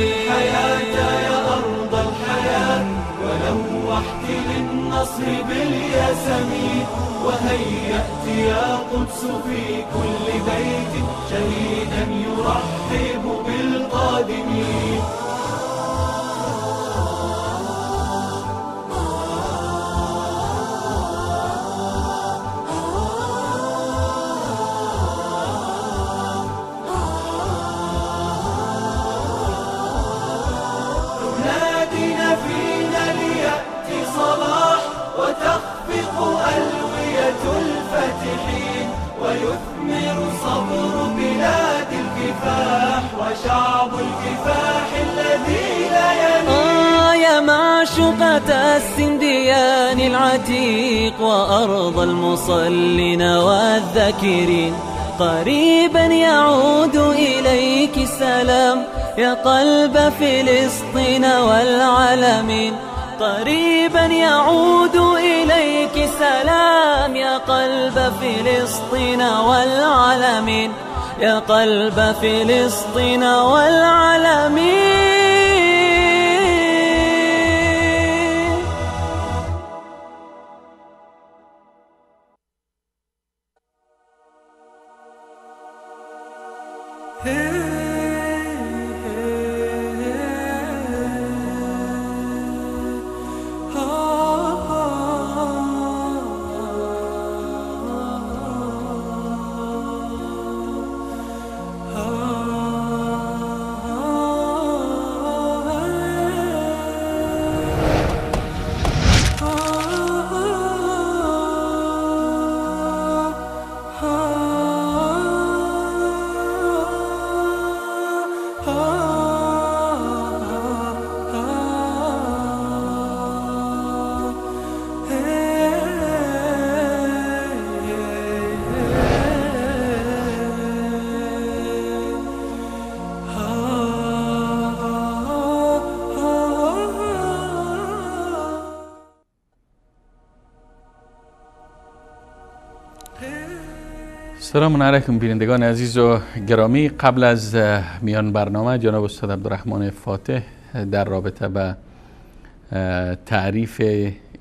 الحياة يا أرض الحياة ولوحت للنصر بالياسمين، وهيأت يا قدس في كل بيت شهيدا يرحب بالقادمين. تنادينا فينا ليأتي صلاح وتخفق ألوية الفاتحين، ويثمر صبر بلاد الكفاح. معشوقة السنديان العتيق وأرض المصلين والذاكرين. قريبا يعود إليك السلام يا قلب فلسطين والعالمين. قريبا يعود إليك السلام يا قلب فلسطين والعالمين. يا قلب فلسطين والعالمين. سلام علیکم بینندگان عزیز و گرامی. قبل از میان برنامه جناب استاد عبدالرحمن فاتح در رابطه به تعریف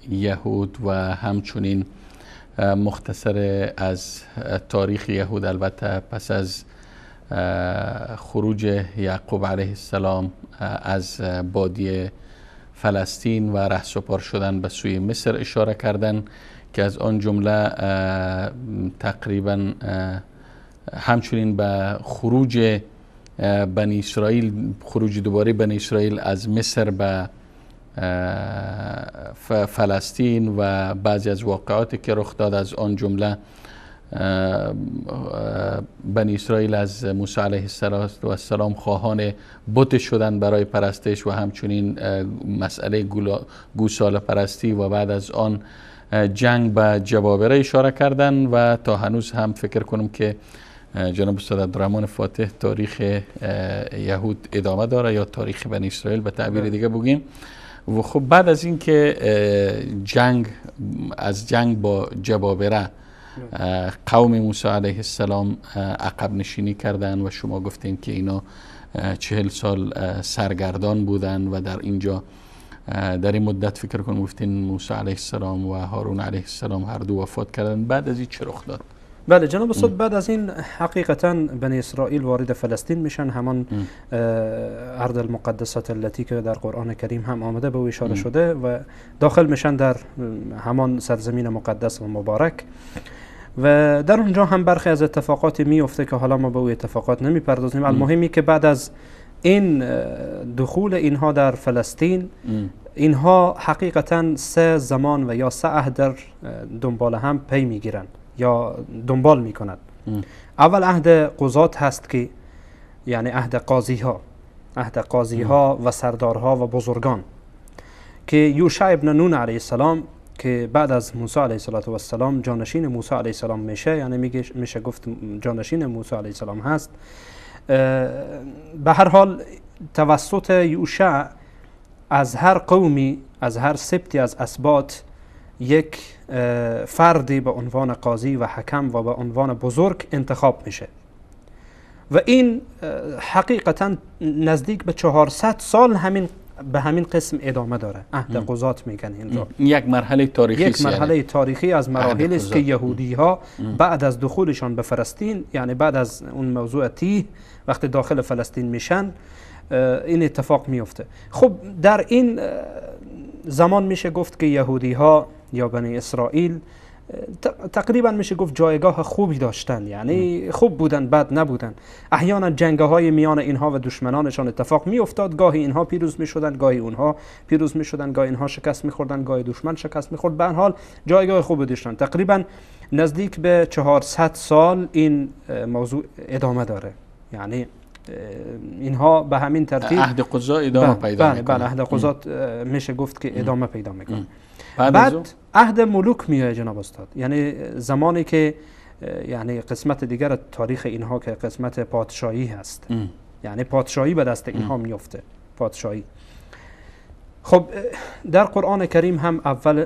یهود و همچنین مختصر از تاریخ یهود، البته پس از خروج یعقوب علیه السلام از بادیه فلسطین و رهسپار شدن به سوی مصر اشاره کردن که از آن جمله تقریبا همچنین به خروج بنی اسرائیل، خروج دوباره بنی اسرائیل از مصر به فلسطین و بعضی از واقعاتی که رخ داد، از آن جمله بنی اسرائیل از موسی علیه السلام خواهان بت شدن برای پرستش و همچنین مسئله گوساله پرستی و بعد از آن جنگ به جبابره اشاره کردن و تا هنوز هم فکر کنم که جناب استاد عبدالرحمن فاتح تاریخ یهود ادامه داره، یا تاریخ بنی اسرائیل به تعبیر دیگه بگیم. و خب بعد از اینکه جنگ با جبابره قوم موسی علیه السلام عقب نشینی کردن و شما گفتین که اینا 40 سال سرگردان بودن و در این مدت فکر کنم گفتین موسی علیه السلام و هارون علیه السلام هر دو وفات کردن. بعد از این چه رخ داد؟ بله جناب استاد، بعد از این حقیقتا بنی اسرائیل وارد فلسطین میشن، همان ارض المقدسات التي که در قرآن کریم هم آمده به او اشاره شده و داخل میشن در همان سرزمین مقدس و مبارک و در اونجا هم برخی از اتفاقات میفته که حالا ما به او اتفاقات نمیپردازیم. المهمی که بعد از این دخول اینها در فلسطین، اینها حقیقتا 3 زمان و یا 3 عهد در دنبال هم پی میگیرن یا دنبال میکنند. اول عهد قضات هست که یعنی عهد قاضی ها و سردارها و بزرگان که یوشع ابن نون علیه السلام که بعد از موسی علیه السلام جانشین موسی علیه السلام میشه، یعنی میشه گفت جانشین موسی علیه السلام هست. به هر حال توسط یوشع از هر قومی، از هر سبتی از اسباط یک فردی به عنوان قاضی و حکم و به عنوان بزرگ انتخاب میشه و این حقیقتا نزدیک به 400 سال به همین قسم ادامه داره. عهد قضات میگن اینجا. یک مرحله تاریخی، یک مرحله تاریخی از مراحل است که یهودی ها بعد از دخولشان به فلسطین، یعنی بعد از اون موضوع تیه، وقتی داخل فلسطین میشن این اتفاق میفته. خب در این زمان میشه گفت که یهودی ها یا بنی اسرائیل تقریبا میشه گفت جایگاه خوبی داشتن، یعنی خوب بودن، بد نبودن. احیانا جنگ‌های میان اینها و دشمنانشان اتفاق میافتاد، گاهی اینها پیروز میشدن، گاهی اونها پیروز میشدن، گاهی اینها شکست میخوردن، گاهی دشمن شکست میخورد. به هر حال جایگاه خوبی داشتن. تقریبا نزدیک به 400 سال این موضوع ادامه داره، یعنی اینها به همین ترتیب عهد قضا ادامه پیدا میکنه. بله عهد قضا میشه گفت که ادامه پیدا میکنه. بعد عهد ملوک میاد جناب استاد، یعنی زمانی که یعنی قسمت دیگر تاریخ اینها که قسمت پادشاهی هست، یعنی پادشاهی به دست اینها میفته، پادشاهی. خب در قرآن کریم هم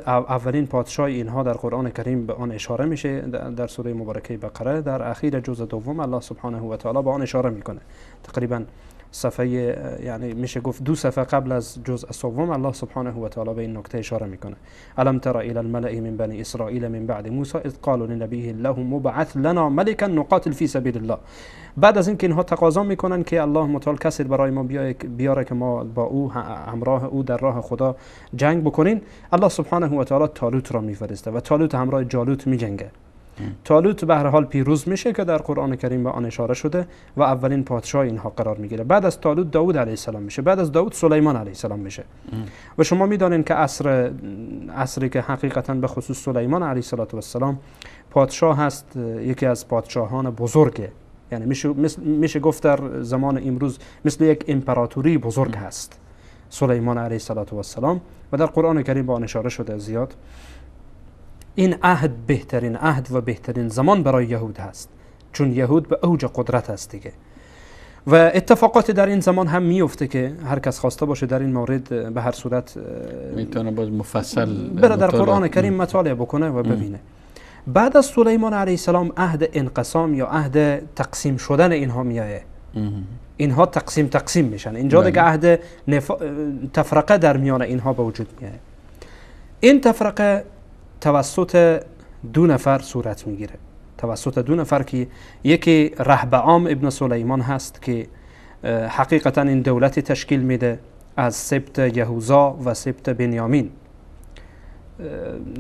اولین پادشاه اینها در قرآن کریم به آن اشاره میشه در سوره مبارکه بقره، در اخیر جزء دوم الله سبحانه و تعالی به آن اشاره میکنه. تقریبا صفحه یعنی میشه گفت 2 صفحه قبل از جزء سوم الله سبحانه و تعالی به این نکته اشاره میکنه. الم تر الی الملأ من بنی اسرائیل من بعد موسی اذ قالوا لنبیه له مبعث لنا ملکا نقاتل فی سبیل الله. بعد از اینکه اینها تقاضا میکنن که الله متعال کسی برای ما بیاره که ما با او همراه او در راه خدا جنگ بکنین، الله سبحانه و تعالی طالوت را میفرسته و طالوت همراه جالوت میجنگه. طالوت به هر حال پیروز میشه که در قرآن کریم به آن اشاره شده و اولین پادشاه اینها قرار میگیره. بعد از طالوت داوود علیه السلام میشه، بعد از داوود سلیمان علیه السلام میشه. و شما میدانین که عصری که حقیقتا به خصوص سلیمان علیه السلام پادشاه هست، یکی از پادشاهان بزرگه، یعنی میشه گفت در زمان امروز مثل یک امپراتوری بزرگ هست سلیمان علیه السلام و در قرآن کریم به آن اشاره شده زیاد. این عهد بهترین عهد و بهترین زمان برای یهود هست، چون یهود به اوج قدرت هست دیگه و اتفاقات در این زمان هم میفته که هر کس خواسته باشه در این مورد به هر صورت میتونه باز مفصل بره در قرآن کریم مطالعه بکنه و ببینه. بعد از سلیمان علیه السلام عهد انقسام یا عهد تقسیم شدن اینها میایه. اینها تقسیم میشن. اینجا دیگه عهد تفرقه در میان اینها به وجود میایه. این تفرقه توسط 2 نفر صورت میگیره، توسط 2 نفر که یکی رهبعام ابن سلیمان هست که حقیقتا این دولتی تشکیل میده از سبط یهوذا و سبط بنیامین.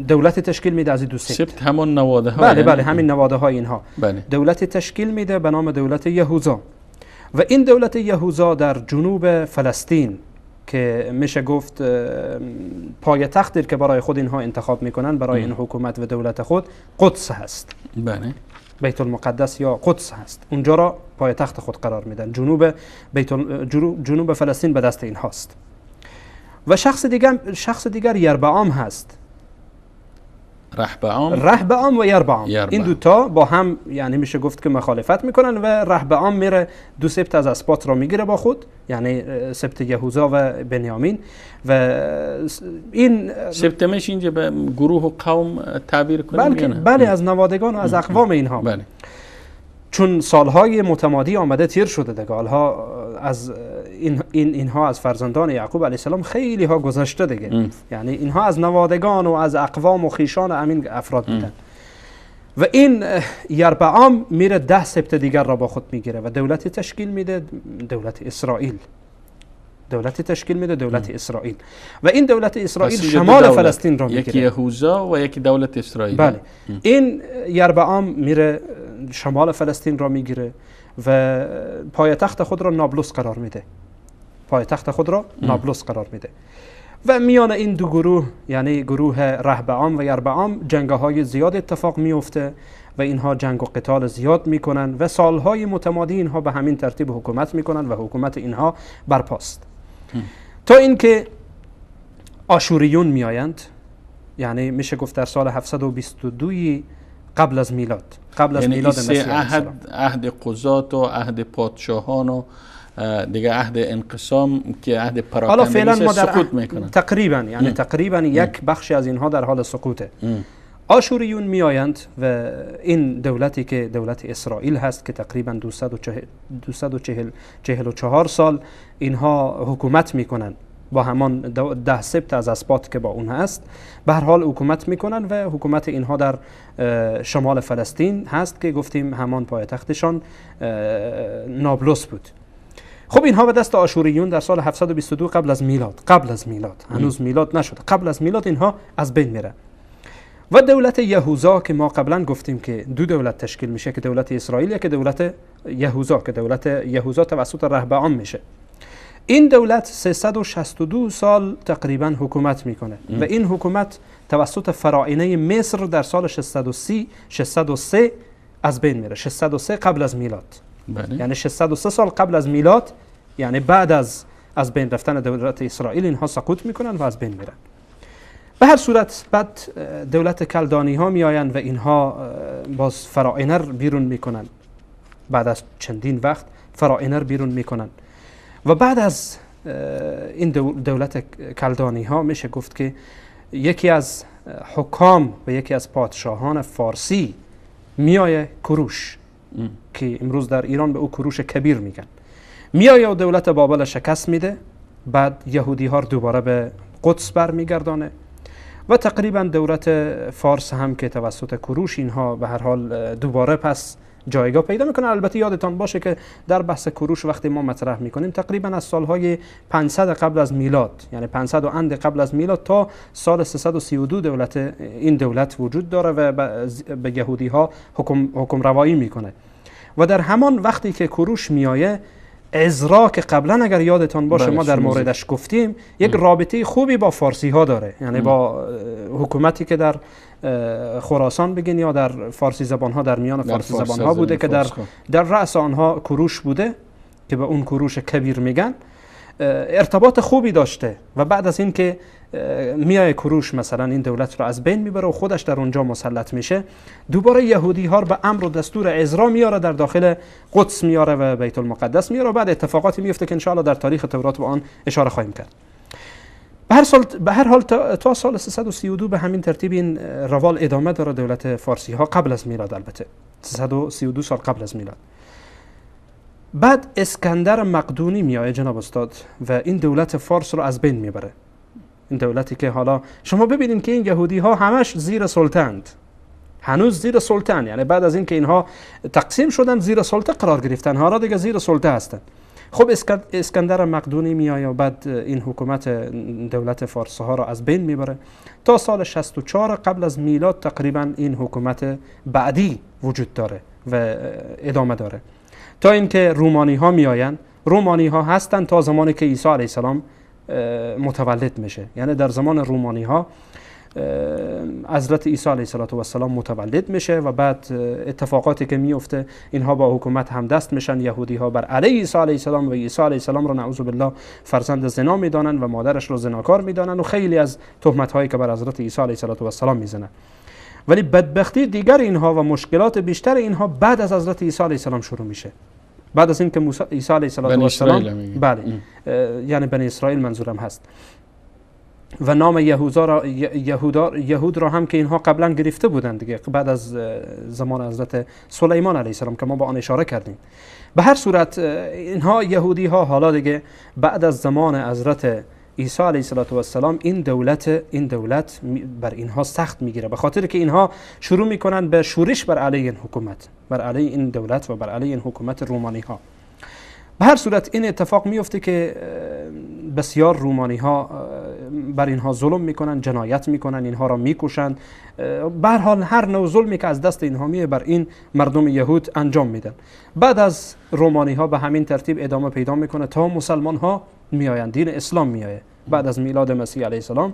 دولتی تشکیل میده از این 2 سبط همون نواده ها. بله همین نواده های اینها. دولتی تشکیل میده به نام دولت یهوذا و این دولت یهوذا در جنوب فلسطین که میشه گفت پایتختی که برای خود اینها انتخاب میکنن برای این حکومت و دولت خود قدس هست. بله. بیت المقدس یا قدس هست، اونجا را پایتخت خود قرار میدن. جنوب فلسطین به دست این هاست. و شخص دیگر یربعام هست. رهبعام و یربعام. این 2 تا با هم یعنی میشه گفت که مخالفت میکنن و رهبعام میره 2 سبط از اسباط را میگیره با خود، یعنی سبط یهوذا و بنیامین. و این سبط میشه اینجا به گروه و قوم تعبیر کنیم؟ بله از نوادگان و از اقوام اینها. بله. چون سالهای متمادی آمده تیر شده دیگه، از اینها از فرزندان یعقوب علیه السلام خیلی ها گذشته دیگه. یعنی اینها از نوادگان و از اقوام و خیشان همین افراد بودن. و این یربعام میره 10 سبط دیگر را با خود میگیره و دولتی تشکیل میده، دولت اسرائیل. اسرائیل و این دولت اسرائیل شمال فلسطین را میگیره. یکی یهوذا و یکی دولت اسرائیل. بله. این یربعام میره شمال فلسطین را میگیره و پایتخت خود را نابلس قرار میده. و میان این 2 گروه یعنی گروه رهبعام و یربعام جنگ‌های زیاد اتفاق میفته و اینها جنگ و قتال زیاد میکنن و سالهای متمادی اینها به همین ترتیب حکومت میکنن و حکومت اینها برپاست تا اینکه آشوریون میآیند، یعنی میشه گفت در سال 722 قبل از میلاد، یعنی میلاد مسیح عهد قضات و عهد پادشاهان و دیگه عهد انقسام که عهد پراکنده سقوط میکنن تقریبا یک بخش از اینها در حال سقوطه. آشوریون میآیند و این دولتی که دولت اسرائیل هست که تقریبا 244 سال اینها حکومت میکنن با همان 10 سبط از اسباط که با اون هست، به هر حال حکومت میکنن و حکومت اینها در شمال فلسطین هست که گفتیم همان پایتختشان نابلس بود. خب اینها به دست آشوریون در سال 722 قبل از میلاد هنوز میلاد نشده، قبل از میلاد اینها از بین میره. و دولت یهوذا که ما قبلا گفتیم که 2 دولت تشکیل میشه که دولت اسرائیل که دولت یهوذا که دولت یهوذا توسط رهبعام میشه. این دولت 362 سال تقریبا حکومت میکنه و این حکومت توسط فراعنه مصر در سال 603 از بین میره. 603 قبل از میلاد بله. یعنی 603 سال قبل از میلاد، یعنی بعد از بین رفتن دولت اسرائیل اینها سقوط میکنن و از بین میرن. به هر صورت بعد دولت کلدانی ها میآیند و اینها باز فراعنه بیرون میکنن. بعد از چندین وقت فراعنه بیرون میکنن و بعد از این دولت کلدانی ها میشه گفت که یکی از حکام و یکی از پادشاهان فارسی میایه کوروش که امروز در ایران به او کوروش کبیر میگن. میایه و دولت بابل شکست میده. بعد یهودی ها دوباره به قدس برمیگردانه و تقریبا دولت فارس هم که توسط کوروش اینها به هر حال دوباره پس جایگاه پیدا میکنه. البته یادتان باشه که در بحث کوروش وقتی ما مطرح میکنیم تقریبا از سالهای 500 قبل از میلاد، یعنی 500 و اند قبل از میلاد تا سال 332 این دولت وجود داره و به یهودی ها حکم روایی میکنه. و در همان وقتی که کوروش میایه، عزرا که قبلا اگر یادتان باشه ما در موردش گفتیم یک رابطه خوبی با فارسی ها داره، یعنی با حکومتی که در خراسان بگین یا در فارسی زبان ها، در میان فارسی زبان ها بوده که در رأس آنها کوروش بوده که به اون کوروش کبیر میگن، ارتباط خوبی داشته. و بعد از این که میای کوروش مثلا این دولت رو از بین میبره و خودش در اونجا مسلط میشه، دوباره یهودی ها به امر و دستور عزرا میاره در داخل قدس میاره و بیت المقدس میاره. بعد اتفاقاتی میفته که انشاءالله در تاریخ تورات به آن اشاره خواهیم کرد. به هر حال تا سال 332 به همین ترتیب این روال ادامه داره دولت فارسی ها قبل از میلاد، البته 332 سال قبل از میلاد. بعد اسکندر مقدونی میاد جناب استاد و این دولت فارس رو از بین میبره. این دولتی که حالا شما ببینید که این یهودی ها همش زیر سلطند، هنوز زیر سلطن، یعنی بعد از این که اینها تقسیم شدن زیر سلطه قرار گرفتن، حالا دیگه زیر سلطه هستن. خب اسکندر مقدونی میاد و بعد این حکومت دولت فارس ها رو از بین میبره. تا سال 64 قبل از میلاد تقریبا این حکومت بعدی وجود داره و ادامه داره تا اینکه رومانی ها میآیند. رومانی ها هستن تا زمانی که عیسی علیه السلام متولد میشه، یعنی در زمان رومانی ها حضرت عیسی علیه السلام متولد میشه و بعد اتفاقاتی که میفته اینها با حکومت همدست میشن. یهودی ها بر علیه عیسی علیه السلام و عیسی علیه السلام رو نعوذ بالله فرزند زنا میدانن و مادرش رو زناکار میدانن و خیلی از تهمت هایی که بر حضرت عیسی علیه السلام میزنن. ولی بدبختی دیگر اینها و مشکلات بیشتر اینها بعد از حضرت عیسی علیه السلام شروع میشه. بعد از اینکه عیسی علیه السلام بله یعنی بنی اسرائیل منظورم هست و نام یهود را هم که اینها قبلا گرفته بودند دیگه بعد از زمان حضرت سلیمان علیه السلام که ما با آن اشاره کردیم. به هر صورت اینها یهودی ها حالا دیگه بعد از زمان حضرت عیسی علیه السلام این دولت بر اینها سخت میگیره، به خاطر که اینها شروع میکنن به شورش بر علیه این حکومت، بر علیه این دولت و بر علیه این حکومت رومانی ها. به هر صورت این اتفاق میفته که بسیار رومانی ها بر اینها ظلم میکنن، جنایت میکنن، اینها را میکشن. به هر حال هر نوع ظلمی که از دست اینها میه بر این مردم یهود انجام میدن. بعد از رومانی ها به همین ترتیب ادامه پیدا میکنه تا مسلمان ها میآیند، دین اسلام میآید بعد از میلاد مسیح علیه السلام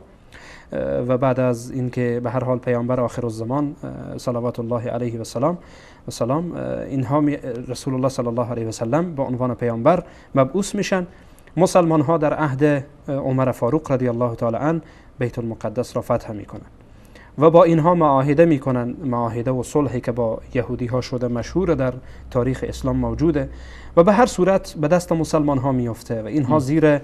و بعد از اینکه به هر حال پیامبر آخر الزمان صلوات الله علیه و سلام اینها رسول الله صلی الله علیه و سلم به عنوان پیامبر مبعوث میشن. مسلمان ها در عهد عمر فاروق رضی الله تعالی عنه بیت المقدس را فتح میکنن و با اینها معاهده میکنن. معاهده و صلحی که با یهودی ها شده مشهور در تاریخ اسلام موجوده و به هر صورت به دست مسلمان ها میفته و اینها زیر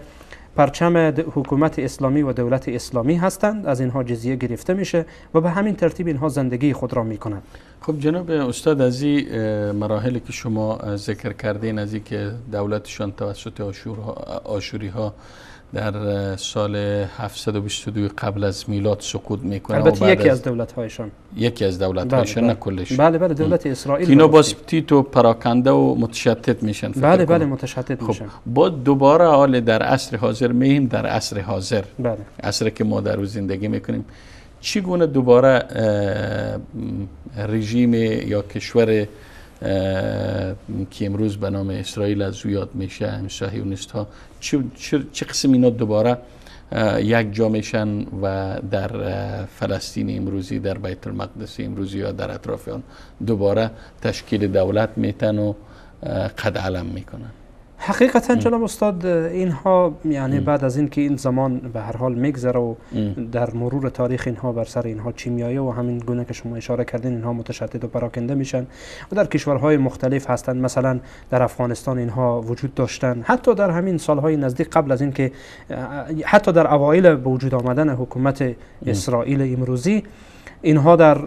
پرچم حکومت اسلامی و دولت اسلامی هستند. از اینها جزیه گرفته میشه و به همین ترتیب اینها زندگی خود را میکنند. خب جناب استاد، از این مراحلی که شما ذکر کردین، از این که دولتشان توسط آشوری ها در سال 722 قبل از میلاد سقوط میکنه، البته یکی از دولت هایشان نه کلش. بله دولت اسرائیل اینا باز تیتو پراکنده و متشتت میشن. بله متشتت میشن. با دوباره حال در عصر حاضر مییم، در عصر حاضر بله عصر که ما در روز زندگی میکنیم، چگونه دوباره رژیم یا کشور که امروز به نام اسرائیل از او یاد میشه، صهیونیست ها، چه قسم اینا دوباره یک جا میشن و در فلسطین امروزی، در بیت المقدس امروزی یا در اطراف آن دوباره تشکیل دولت میتن و قد علم میکنن. حقیقتا جناب استاد اینها یعنی بعد از اینکه این زمان به هر حال میگذره و در مرور تاریخ اینها بر سر اینها چیمیایی و همین گونه که شما اشاره کردین اینها متشدد و پراکنده میشن و در کشورهای مختلف هستند. مثلا در افغانستان اینها وجود داشتن، حتی در همین سالهای نزدیک قبل از اینکه حتی در اوایل به وجود آمدن حکومت اسرائیل امروزی اینها در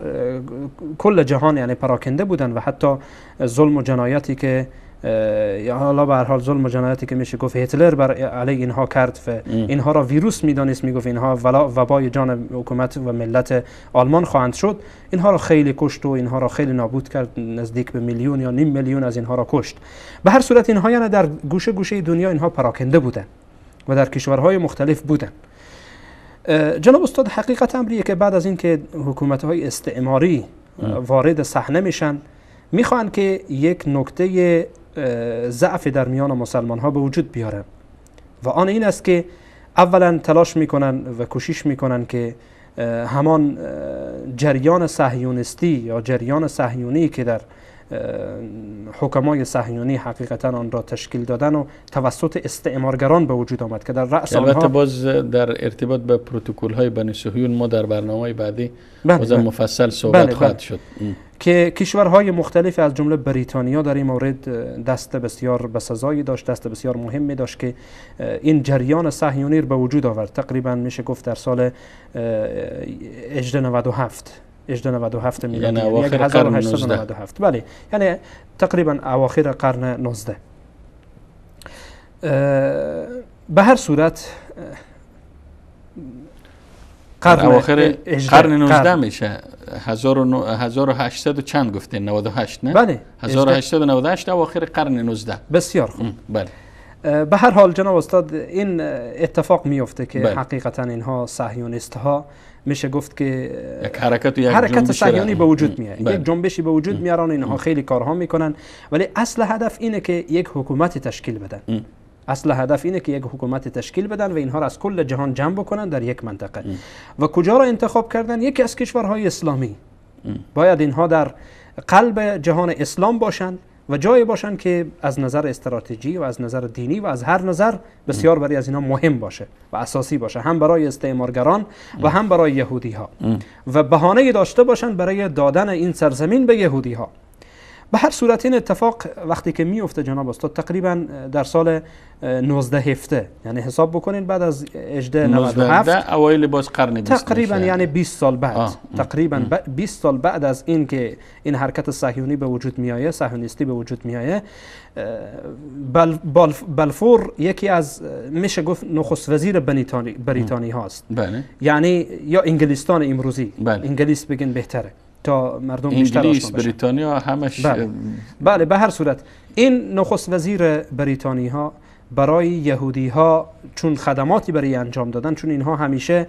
کل جهان یعنی پراکنده بودن و حتی ظلم و جنایتی که یا حالا به هر حال ظلم و جنایتی که میشه گفت هیتلر بر علیه اینها کرد و اینها را ویروس میدانست، میگفت اینها وبای جان حکومت و ملت آلمان خواهند شد، اینها را خیلی کشت و اینها را خیلی نابود کرد، نزدیک به میلیون یا نیم میلیون از اینها را کشت. به هر صورت اینها یعنی در گوشه گوشه دنیا اینها پراکنده بودن و در کشورهای مختلف بودن. جناب استاد حقیقت امریه که بعد از اینکه حکومت‌های استعماری وارد صحنه میشن میخوان که یک نکته ضعف در میان مسلمان ها به وجود بیارن و آن این است که اولا تلاش میکنن و کوشش میکنن که همان جریان صهیونیستی یا جریان صهیونی که در حکمای صهیونی حقیقتا آن را تشکیل دادن و توسط استعمارگران به وجود آمد که در رأس آنها البته باز در ارتباط به پروتکل های بنی صهیون ما در برنامه بعدی باز مفصل صحبت خواهد شد که کشورهای مختلف از جمله بریتانیا در این مورد دست بسیار بسزایی داشت، دست بسیار مهمی داشت که این جریان صهیونی به وجود آورد. تقریبا میشه گفت در سال 1897 میلادی، یعنی اواخر قرن 1897. بله، یعنی تقریبا اواخر قرن 19. به هر صورت اواخر قرن 19 میشه 1800 چند گفتین 98 نه؟ بله 1898 اواخر قرن 19. بسیار خوب. بله. به هر حال جناب استاد این اتفاق میفته که حقیقتا اینها صهیونیست ها میشه گفت که حرکت صهیونی به وجود میاد، یک جنبشی به وجود میارن، اینها خیلی کارها میکنن، ولی اصل هدف اینه که یک حکومت تشکیل بدن. اصل هدف اینه که یک حکومت تشکیل بدن و اینها را از کل جهان جمع بکنن در یک منطقه. و کجا را انتخاب کردن؟ یکی از کشورهای اسلامی. باید اینها در قلب جهان اسلام باشند و جایی باشند که از نظر استراتژی و از نظر دینی و از هر نظر بسیار برای از اینها مهم باشه و اساسی باشه، هم برای استعمارگران و هم برای یهودی ها، و بهانه داشته باشند برای دادن این سرزمین به یهودی ها. به هر صورت این اتفاق وقتی که میفته جناب استاد تقریبا در سال 1917، یعنی حساب بکنین بعد از 1897 اوایل باز قرن 20 تقریبا یعنی 20 سال بعد تقریبا 20 سال بعد از این که این حرکت صهیونی به وجود میایه، صهیونیستی به وجود میایه، بلفور یکی از میشه گفت نخست وزیر بریتانی هاست. بله. یعنی یا انگلستان امروزی. بله. انگلیس بگین بهتره تا مردم بیشتر آشنا بشن. بریتانیا همش بله به هر صورت این نخست وزیر بریتانی ها برای یهودی ها چون خدماتی برای انجام دادن، چون اینها همیشه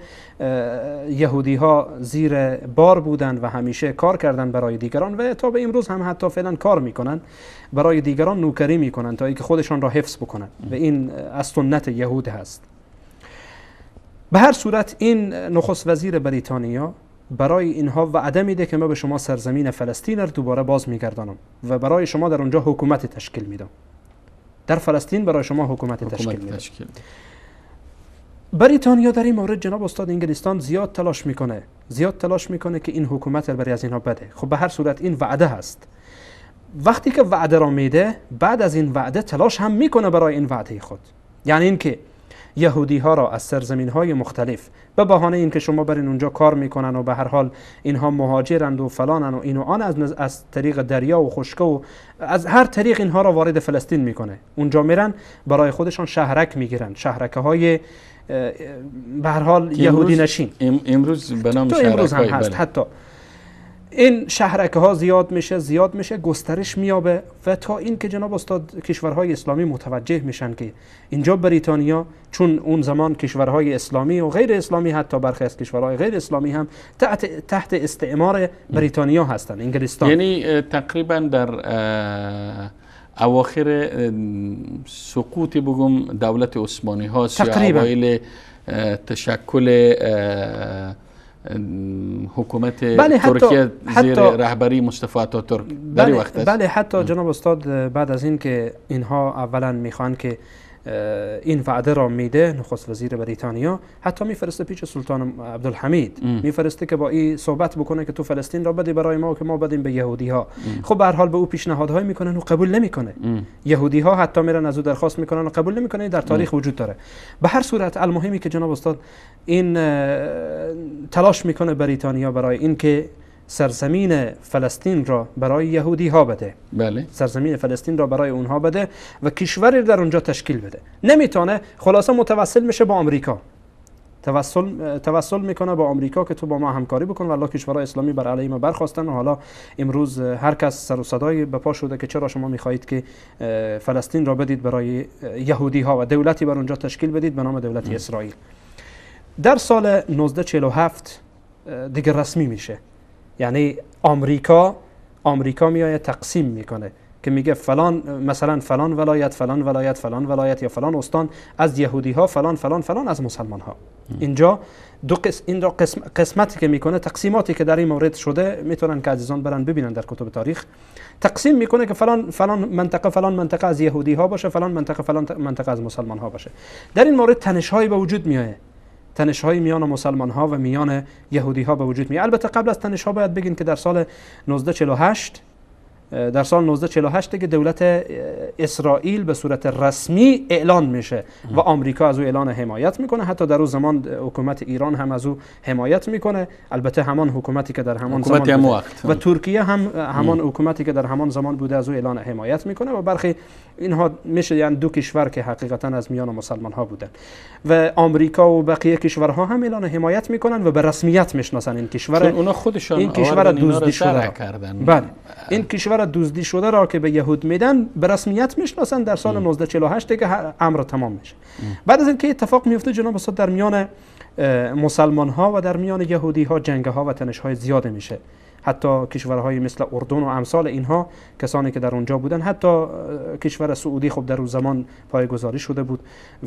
یهودی ها زیر بار بودن و همیشه کار کردن برای دیگران و تا به امروز هم حتی فعلا کار میکنن، برای دیگران نوکری میکنن تا اینکه خودشان را حفظ بکنن و این از سنت یهود هست. به هر صورت این نخست وزیر بریتانیا برای اینها وعده میده که ما به شما سرزمین فلسطین رو دوباره باز میگردانم و برای شما در اونجا حکومت تشکیل میدم. در فلسطین برای شما حکومت تشکیل میدم. بریتانیا در این مورد جناب استاد انگلستان زیاد تلاش میکنه که این حکومت رو برای از اینها بده. خب به هر صورت این وعده هست. وقتی که وعده را میده، بعد از این وعده تلاش هم میکنه برای این وعده خود، یعنی اینکه یهودی ها را از سرزمین های مختلف به بهانه اینکه شما برین اونجا کار میکنن و به هر حال اینها مهاجرند و فلانن و این و آن از طریق دریا و خشکه و از هر طریق اینها را وارد فلسطین میکنه. اونجا میرن برای خودشان شهرک میگیرن، شهرکه های به هر حال یهودی نشین. امروز به نام امروز هم هست. حتی این شهرکه ها زیاد میشه گسترش میابه و تا این که جناب استاد کشورهای اسلامی متوجه میشن که اینجا بریتانیا، چون اون زمان کشورهای اسلامی و غیر اسلامی حتی برخی از کشورهای غیر اسلامی هم تحت استعمار بریتانیا هستن، انگلستان. یعنی تقریبا در اواخر سقوط بگم دولت عثمانی هاست یا اوایل تشکل حکومت بله، ترکیه زیر حتی رهبری مصطفی آتاتورک در این وقت است. بله حتی جناب استاد بعد از این که اینها اولا میخوان که این وعده را میده نخست وزیر بریتانیا، حتی میفرسته پیش سلطان عبدالحمید، میفرسته که با این صحبت بکنه که تو فلسطین را بدی برای ما که ما بدیم به یهودی ها. خب به هر حال به او پیشنهادهای میکنن و قبول نمیکنه. یهودی ها حتی میرن از او درخواست میکنن و قبول نمیکنه. در تاریخ وجود داره. به هر صورت المهمی که جناب استاد این تلاش میکنه بریتانیا برای اینکه سرزمین فلسطین را برای یهودی ها بده. بله. سرزمین فلسطین را برای اونها بده و کشوری در اونجا تشکیل بده. نمیتونه، خلاصه متوسل میشه با آمریکا. توسل میکنه با آمریکا که تو با ما همکاری بکن. والله کشورهای اسلامی بر علیه ما برخواستن و حالا امروز هر کس سر و صدای به پا شده که چرا شما میخواهید که فلسطین را بدید برای یهودی ها و دولتی بر اونجا تشکیل بدید به نام دولت اسرائیل. در سال 1947 دیگه رسمی میشه. یعنی آمریکا میآید تقسیم میکنه که میگه فلان، مثلا فلان ولایت، فلان ولایت، فلان ولایت یا فلان استان از یهودی ها، فلان فلان فلان از مسلمان ها. اینجا این قسمتی که میکنه، تقسیماتی که در این مورد شده میتونن که عزیزان برن ببینن در کتب تاریخ. تقسیم میکنه که فلان منطقه از یهودی ها باشه، فلان منطقه از مسلمان ها باشه. در این مورد تنش‌هایی به وجود میاد. تنش‌های میان مسلمان ها و میان یهودی ها به وجود میاد. البته قبل از تنش‌ها باید بگیم که در سال 1948 که دولت اسرائیل به صورت رسمی اعلان میشه و آمریکا از او اعلان حمایت میکنه. حتی در اون زمان حکومت ایران هم از او حمایت میکنه. البته همان حکومتی که در همان زمان وقت و ترکیه هم همان حکومتی که در همان زمان بوده از او اعلان حمایت میکنه و برخی اینها میشه یعنی دو کشور که حقیقتا از میان مسلمان ها بودن و آمریکا و بقیه کشورها هم اعلان حمایت میکنن و به رسمیت میشناسن این کشور. اونا خودشان این کشور دزدی شده کردن. بله، این کشور دزدی شده را که به یهود میدن به رسمیت میشناسن در سال 1948 که امر تمام میشه. بعد از اینکه اتفاق میفته جناب استاد، در میان مسلمان ها و در میان یهودی ها جنگ ها و تنش های زیاد میشه. حتی کشورهای مثل اردن و امثال اینها، کسانی که در اونجا بودن، حتی کشور سعودی خب در اون زمان پایه‌گذاری شده بود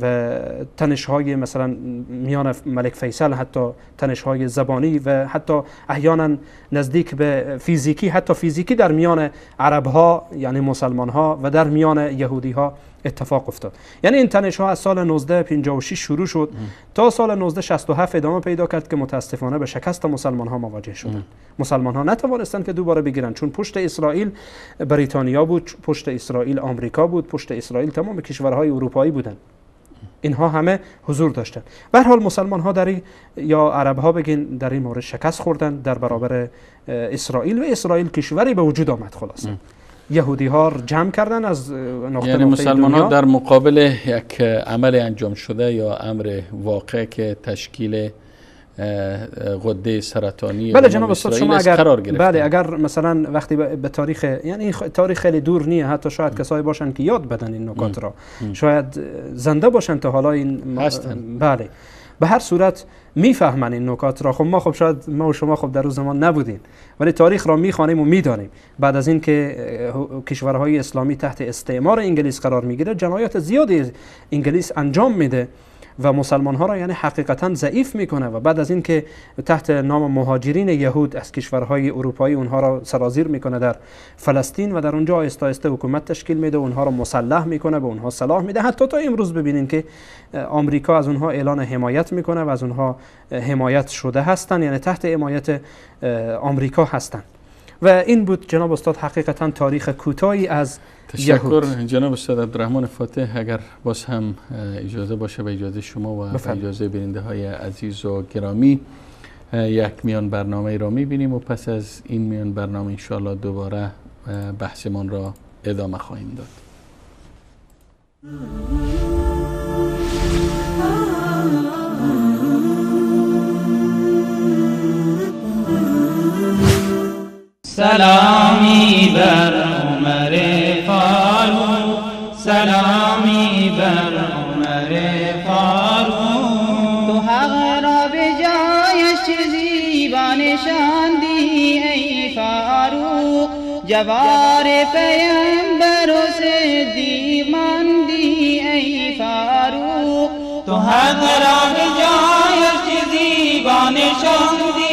و تنش‌های مثلا میان ملک فیصل، حتی تنش‌های زبانی و حتی احیانا نزدیک به فیزیکی در میان عرب‌ها یعنی مسلمان‌ها و در میان یهودی‌ها اتفاق افتاد. یعنی این تنش‌ها از سال 1956 شروع شد تا سال 1967 ادامه پیدا کرد که متاسفانه به شکست مسلمان‌ها مواجه شدند. مسلمان‌ها نتوانستند که دوباره بگیرن، چون پشت اسرائیل بریتانیا بود، پشت اسرائیل آمریکا بود، پشت اسرائیل تمام کشورهای اروپایی بودند. اینها همه حضور داشتند. به هر حال مسلمان‌ها یا عرب‌ها بگین در این مورد شکست خوردند در برابر اسرائیل و اسرائیل کشوری به وجود آمد. خلاصه یهودی ها جمع کردن از نقطه یعنی مسلمان ها در مقابل یک عمل انجام شده یا امر واقع که تشکیل غده سرطانی بله جناب استاد، شما اگر مثلا وقتی به تاریخ، یعنی تاریخ خیلی دور نیه، حتی شاید کسایی باشن که یاد بدن این نکات را، شاید زنده باشن تا حالا این بله به هر صورت میفهمن این نکات را. خب شاید ما و شما خب در اون زمان نبودیم، ولی تاریخ را میخوانیم و میدانیم. بعد از این که کشورهای اسلامی تحت استعمار انگلیس قرار میگیره، جنایات زیادی انگلیس انجام میده و مسلمان ها را یعنی حقیقتا ضعیف میکنه و بعد از این که تحت نام مهاجرین یهود از کشورهای اروپایی اونها را سرازیر میکنه در فلسطین و در اونجا آهسته آهسته حکومت تشکیل میده، اونها را مسلح میکنه، به اونها سلاح میده. حتی تا امروز ببینین که آمریکا از اونها اعلان حمایت میکنه و از اونها حمایت شده هستن، یعنی تحت حمایت آمریکا هستن. و این بود جناب استاد حقیقتا تاریخ کوتاهی از تشکر جناب استاد عبدالرحمن فاتح. اگر باز هم اجازه باشه، به اجازه شما و به اجازه بیننده های عزیز و گرامی، یک میان برنامه را میبینیم و پس از این میان برنامه انشاءالله دوباره بحثمان را ادامه خواهیم داد. سلامی بر عمر فاروق، سلامی بر عمر فاروق. تو حق را به جایش چه زیبا نشاندی ای فاروق، جوار پیمبر و صدیق ماندی ای فاروق. تو حق را به جایش چه زیبا نشاندی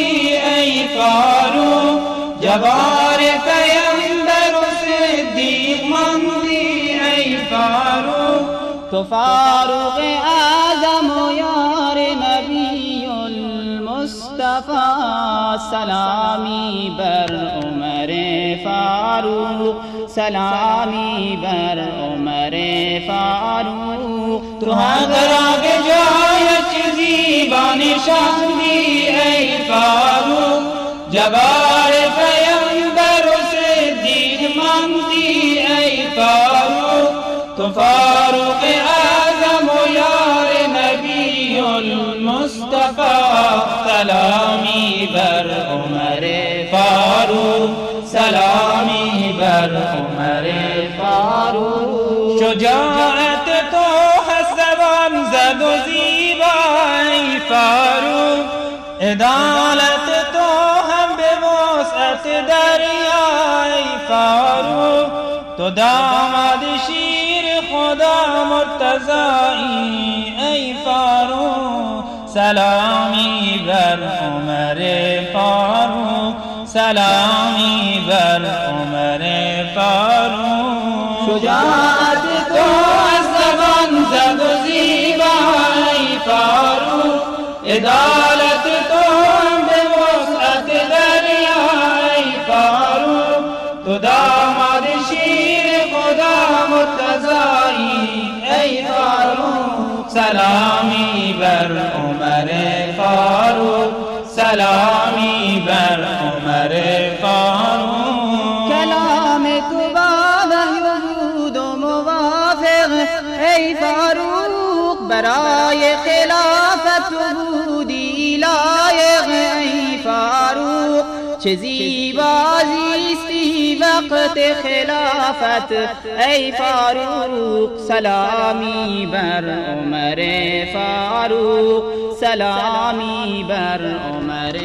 فاروق جوار پیامبر و صدیق ماندی ای فاروق تو فاروق اعظم و یار نبی المصطفى سلامی بر عمر فاروق سلامی بر عمر فاروق تو حق را به جایش زیبا نشاندی ای فاروق جوار پیامبر و صدیق ماندی ای فاروق تو فاروق اعظم و یار نبی المصطفى سلامی بر عمر فاروق سلامی بر عمر فاروق شجاعت تو هست زبان زد و زیبا ای فاروق عدالت تو هم به وسعت دریا ای فاروق تو داماد شیر خدا مرتضایی ای فاروق سلامی بر عمر فاروق سلامی بر عمر فاروق شجاعت تو از زبان زد و زیبا ای فاروق عدالت تو هم به وسعت دریا ای فاروق تو داماد شیر خدا مرتضایی ای فاروق سلامی بر عمر فاروق سلامی بر عمر فاروق کلام تو با وحی بود و موافق ای فاروق برای خلافت تو بودی لایق ای فاروق چه زیبا زیستی وقت خلافت ای فاروق سلامی بر عمر فاروق سلامی بر عمر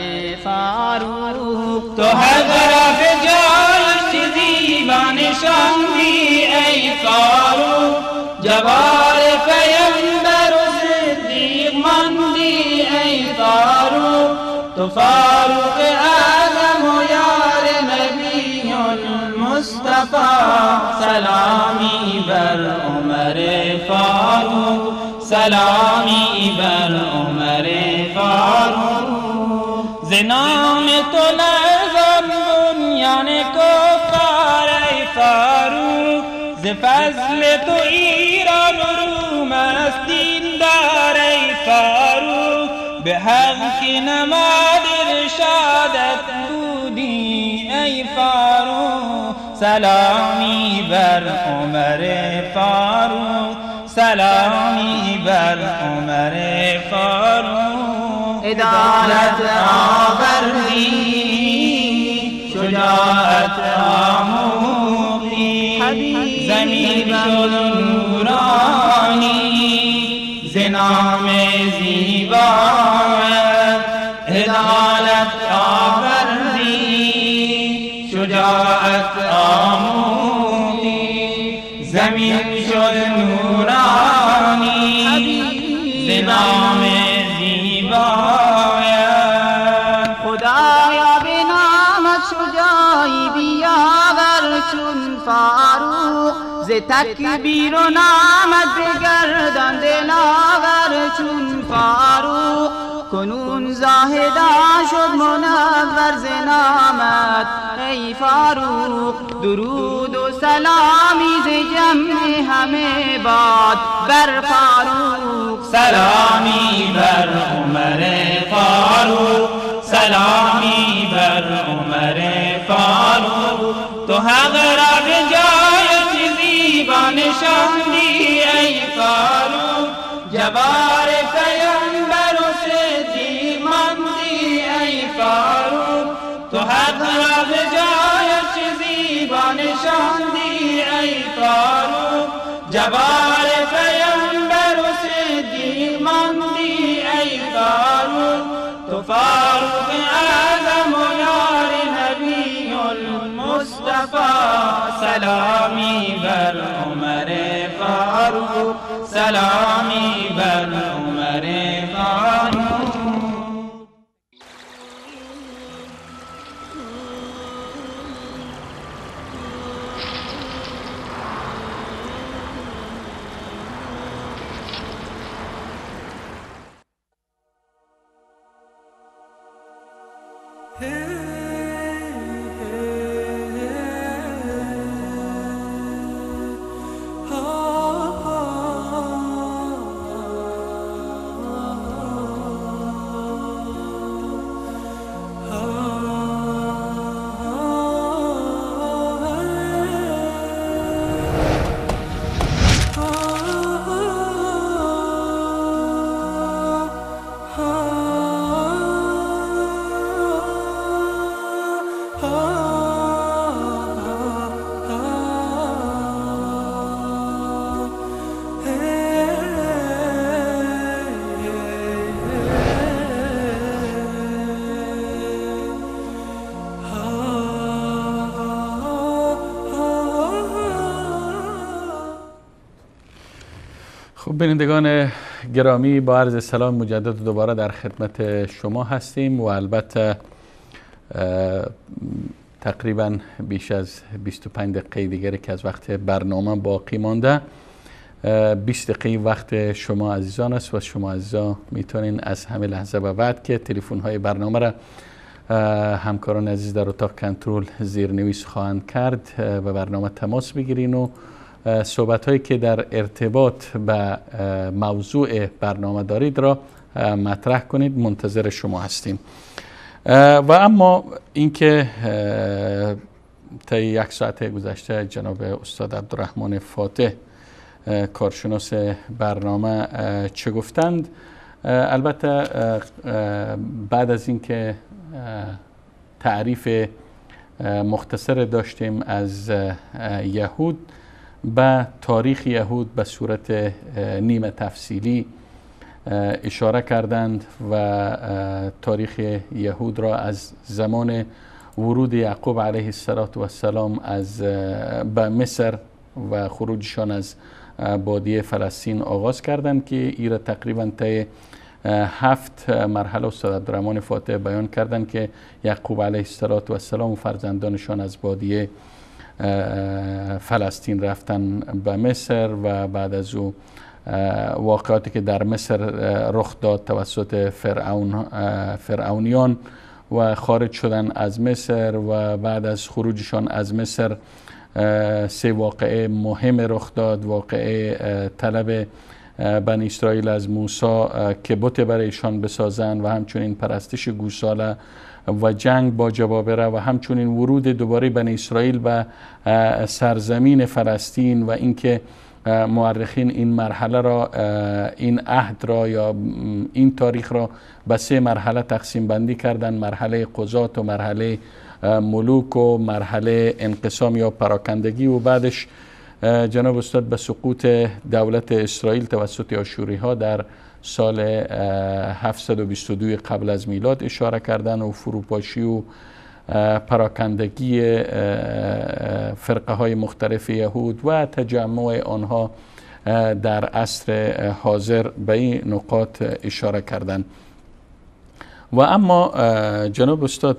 فاروق تو حق را به جایش چه زیبا نشاندی ای فاروق جوار پیامبر و صدیق ماندی ای فاروق تو فاروق اعظم و یار نبی المصطفى سلامی بر عمر فاروق سلامی بر عمر فاروق ز نام تو لرزان بنیان کفار ای فاروق ز فضل تو ایران و روم است دیندار ای فاروق به حق که نماد ارشادت بودی ای فاروق سلامی بر عمر فاروق سلامی بر عمر فاروق عدالت آوردی شجاعت آموختی زمین شد نورانی ز نام زیبایت عدالت آوردی شجاعت آموختی زمین شد نورانی ز نام زیبایت خدایا به نامت شجاعی بیاور چون فاروق ز تکبیر و نامت بگردان دلاور چون فاروق کنون زاهدان شد منور ز نامت ای فاروق درود و سلامی ز جمع همه باد بر فاروق سلامی بر عمر فاروق سلامی بر عمر فاروق تو حق را به جای زیبا نشاندی ای فاروق جوار پیامبر و صدیق ماندی ای فاروق تو حق را به جای زیبا نشاندی ای فاروق جوار پیامبر و صدیق ماندی ای فاروق تو فاروق اعظم و یار نبی المصطفى سلامی بر عمر فاروق سلامی بر عمر فاروق خب بینندگان گرامی، با عرض سلام مجدد دوباره در خدمت شما هستیم و البته تقریبا بیش از 25 دقیقه دیگری که از وقت برنامه باقی مانده، 20 دقیقه وقت شما عزیزان است و شما عزیزان میتونین از همه لحظه به بعد که تلفن های برنامه را همکاران عزیز در اتاق کنترل زیرنویس خواهند کرد و برنامه تماس بگیرین و صحبت هایی که در ارتباط به موضوع برنامه دارید را مطرح کنید. منتظر شما هستیم. و اما اینکه تا 1 ساعت گذشته جناب استاد عبدالرحمن فاتح کارشناس برنامه چه گفتند، البته بعد از اینکه تعریف مختصر داشتیم از یهود به تاریخ یهود به صورت نیمه تفصیلی اشاره کردند و تاریخ یهود را از زمان ورود یعقوب علیه السلام از به مصر و خروجشان از بادیه فلسطین آغاز کردند که این را تقریبا طی 7 مرحله استاد عبدالرحمن فاتح بیان کردند که یعقوب علیه السلام و فرزندانشان از بادیه فلسطین رفتن به مصر و بعد از او واقعاتی که در مصر رخ داد توسط فرعونیان و خارج شدن از مصر و بعد از خروجشان از مصر 3 واقعه مهم رخ داد. واقعه طلب بنی اسرائیل از موسی که بت برایشان بسازند و همچنین پرستش گوساله و جنگ با جبابره و همچنین ورود دوباره بنی اسرائیل به سرزمین فلسطین و اینکه مورخین این مرحله را، این عهد را یا این تاریخ را به 3 مرحله تقسیم بندی کردن: مرحله قضات و مرحله ملوک و مرحله انقسام یا پراکندگی و بعدش جناب استاد به سقوط دولت اسرائیل توسط آشوری ها در سال 722 قبل از میلاد اشاره کردن و فروپاشی و پراکندگی فرقه های مختلف یهود و تجمع آنها در عصر حاضر به این نقاط اشاره کردند. و اما جناب استاد